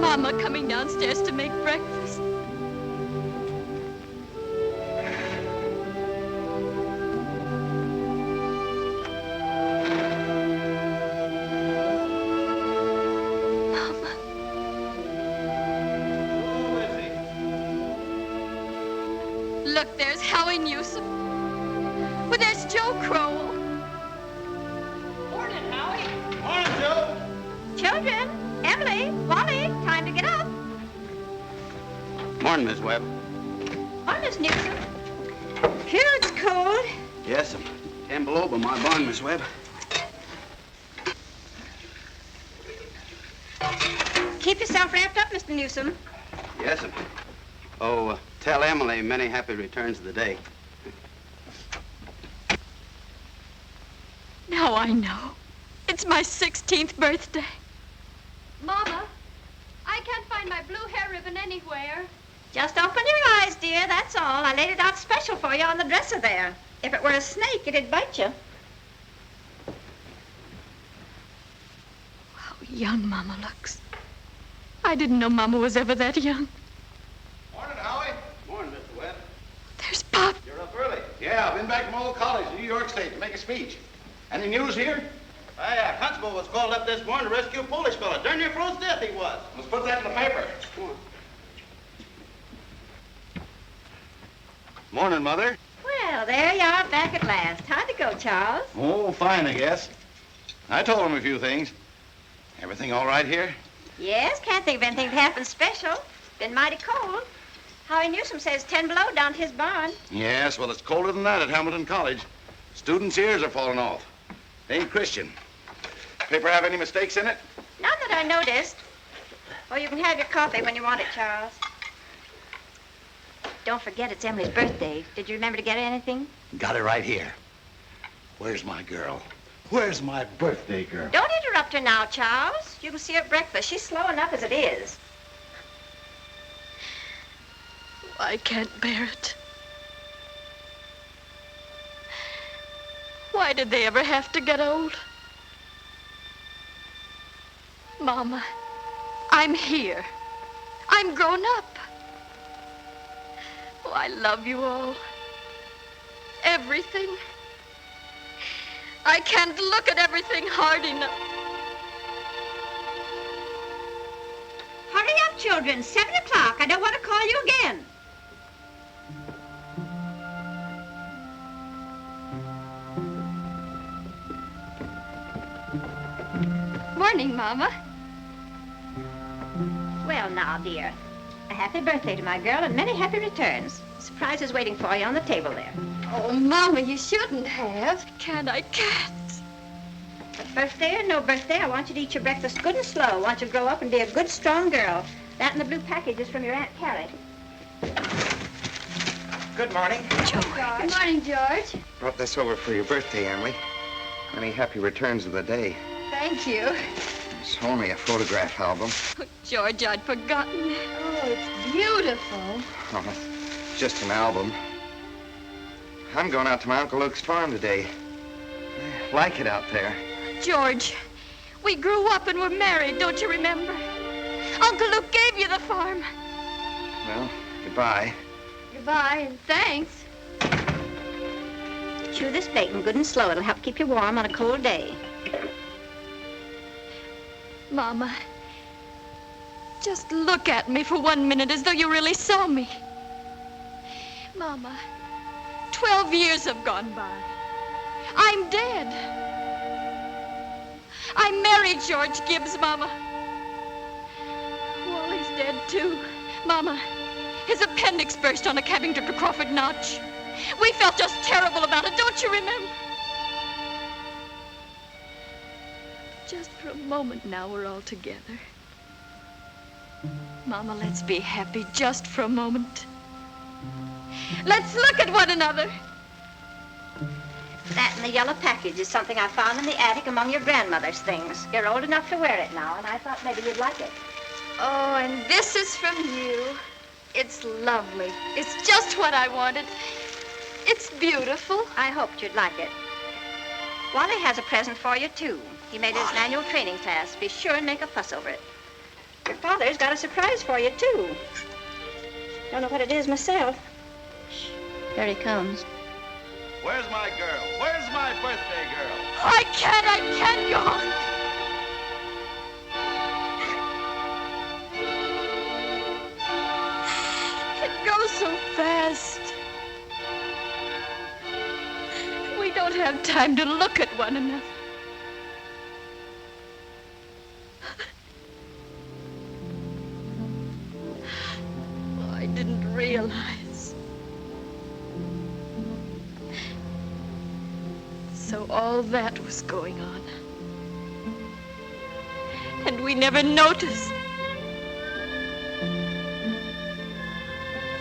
Speaker 8: Mama coming downstairs to make breakfast. Mama. look, there's Howie Newsom. Well, there's Joe Crowell.
Speaker 7: Morning, Howie.
Speaker 6: Morning, Joe.
Speaker 4: Children, Emily, Wally, time to get up.
Speaker 5: Morning, Miss Webb.
Speaker 4: Morning, Miss Newsom. Phew, it's cold.
Speaker 5: Yes, 10 below by my barn, Miss Webb.
Speaker 4: Keep yourself wrapped up, Mr. Newsom.
Speaker 5: Yes, Oh, tell Emily many happy returns of the day.
Speaker 8: Now I know. It's my 16th birthday. Mama, I can't find my blue hair ribbon anywhere.
Speaker 4: Just open your eyes, dear, that's all. I laid it out special for you on the dresser there. If it were a snake, it'd bite you.
Speaker 8: How young Mama looks. I didn't know Mama was ever that young.
Speaker 6: Morning, Howie.
Speaker 5: Morning, Mr. Webb.
Speaker 8: There's Pop.
Speaker 6: You're up early. Yeah, I've been back from old college, New York State, to make a speech. Any news here?
Speaker 5: Constable was called up this morning to rescue a Polish fella. Darn near froze to death he was.
Speaker 6: Let's put that in the paper. Morning, Mother.
Speaker 4: Well, there you are back at last. How'd it go, Charles?
Speaker 6: Oh, fine, I guess. I told him a few things. Everything all right here?
Speaker 4: Yes, can't think of anything that happened special. Been mighty cold. Howie Newsom says 10 below down to his barn.
Speaker 6: Yes, well, it's colder than that at Hamilton College. Students' ears are falling off. They ain't Christian. Paper have any mistakes in it?
Speaker 4: None that I noticed. Well, you can have your coffee when you want it, Charles. Don't forget it's Emily's birthday. Did you remember to get her anything?
Speaker 6: Got it right here. Where's my girl? Where's my birthday girl?
Speaker 4: Don't interrupt her now, Charles. You can see her at breakfast. She's slow enough as it is.
Speaker 8: I can't bear it. Why did they ever have to get old? Mama, I'm here. I'm grown up. Oh, I love you all. Everything. I can't look at everything hard enough.
Speaker 4: Hurry up, children. 7 o'clock. I don't want to call you again.
Speaker 8: Morning, Mama.
Speaker 4: Well, now, dear. A happy birthday to my girl and many happy returns. Surprise is waiting for you on the table there.
Speaker 8: Oh, Mama, you shouldn't have. Can't.
Speaker 4: But birthday or no birthday, I want you to eat your breakfast good and slow. I want you to grow up and be a good, strong girl. That and the blue package is from your Aunt Carrie.
Speaker 9: Good morning.
Speaker 8: Good morning, George.
Speaker 9: Brought this over for your birthday, Emily. Many happy returns of the day.
Speaker 8: Thank you.
Speaker 9: It's only a photograph album.
Speaker 8: Oh, George, I'd forgotten. Oh, it's beautiful.
Speaker 9: Oh, it's just an album. I'm going out to my Uncle Luke's farm today. I like it out there.
Speaker 8: George, we grew up and were married, don't you remember? Uncle Luke gave you the farm.
Speaker 9: Well, goodbye.
Speaker 8: Goodbye, and thanks.
Speaker 4: Chew this bacon good and slow. It'll help keep you warm on a cold day.
Speaker 8: Mama, just look at me for 1 minute as though you really saw me. Mama, 12 years have gone by. I'm dead. I married George Gibbs, Mama. Wally's dead, too. Mama, his appendix burst on a cabbing trip to Crawford Notch. We felt just terrible about it, don't you remember? Just for a moment now, we're all together. Mama, let's be happy just for a moment. Let's look at one another.
Speaker 4: That and the yellow package is something I found in the attic among your grandmother's things. You're old enough to wear it now, and I thought maybe you'd like it.
Speaker 8: Oh, and this is from you. It's lovely. It's just what I wanted. It's beautiful.
Speaker 4: I hoped you'd like it. Wally has a present for you, too. He made it as an annual training class. Be sure and make a fuss over it. Your father's got a surprise for you, too. Don't know what it is myself. Shh. Here he comes.
Speaker 6: Where's my girl? Where's my birthday girl?
Speaker 8: I can't go on. It goes so fast. have time to look at one another. Oh, I didn't realize. So all that was going on. And we never noticed.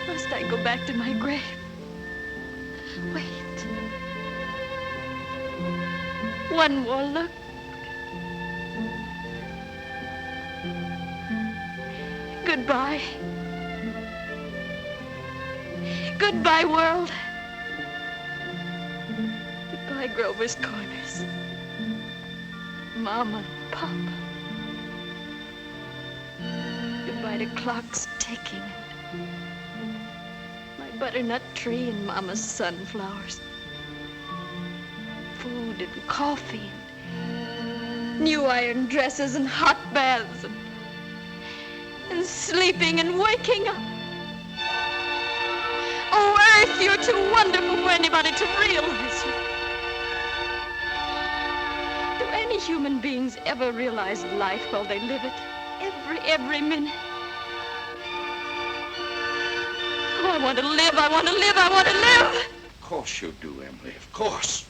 Speaker 8: Must I go back to my grave? Wait. One more look. Goodbye. Goodbye, world. Goodbye, Grover's Corners. Mama and Papa. Goodbye to clocks ticking. My butternut tree and Mama's sunflowers. Food and coffee and new iron dresses and hot baths and sleeping and waking up. Oh, Earth, you're too wonderful for anybody to realize you. Do any human beings ever realize life while they live it? Every minute. Oh, I want to live, I want to live, I want to live!
Speaker 17: Of course you do, Emily, of course.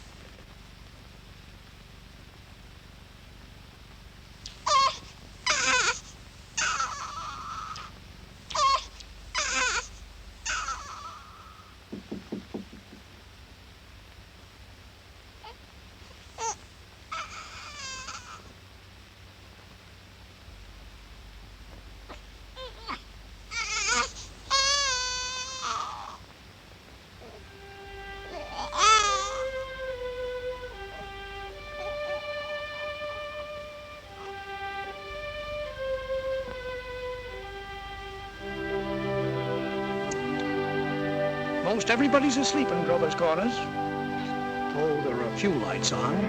Speaker 2: Most everybody's asleep in Grover's Corners. Oh, there are a few lights on.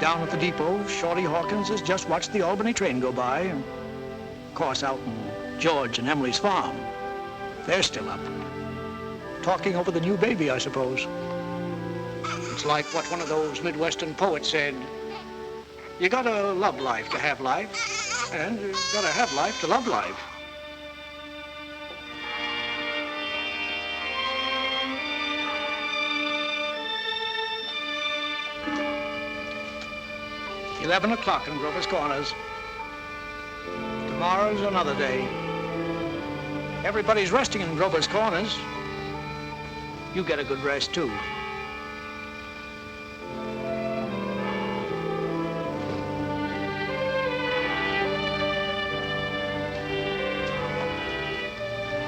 Speaker 2: Down at the depot, Shorty Hawkins has just watched the Albany train go by. And of course, out in George and Emily's farm, they're still up. Talking over the new baby, I suppose. It's like what one of those Midwestern poets said. You gotta love life to have life, and you gotta have life to love life. $11 o'clock in Grover's Corners. Tomorrow's another day. Everybody's resting in Grover's Corners. You get a good rest, too.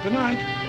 Speaker 2: Good night.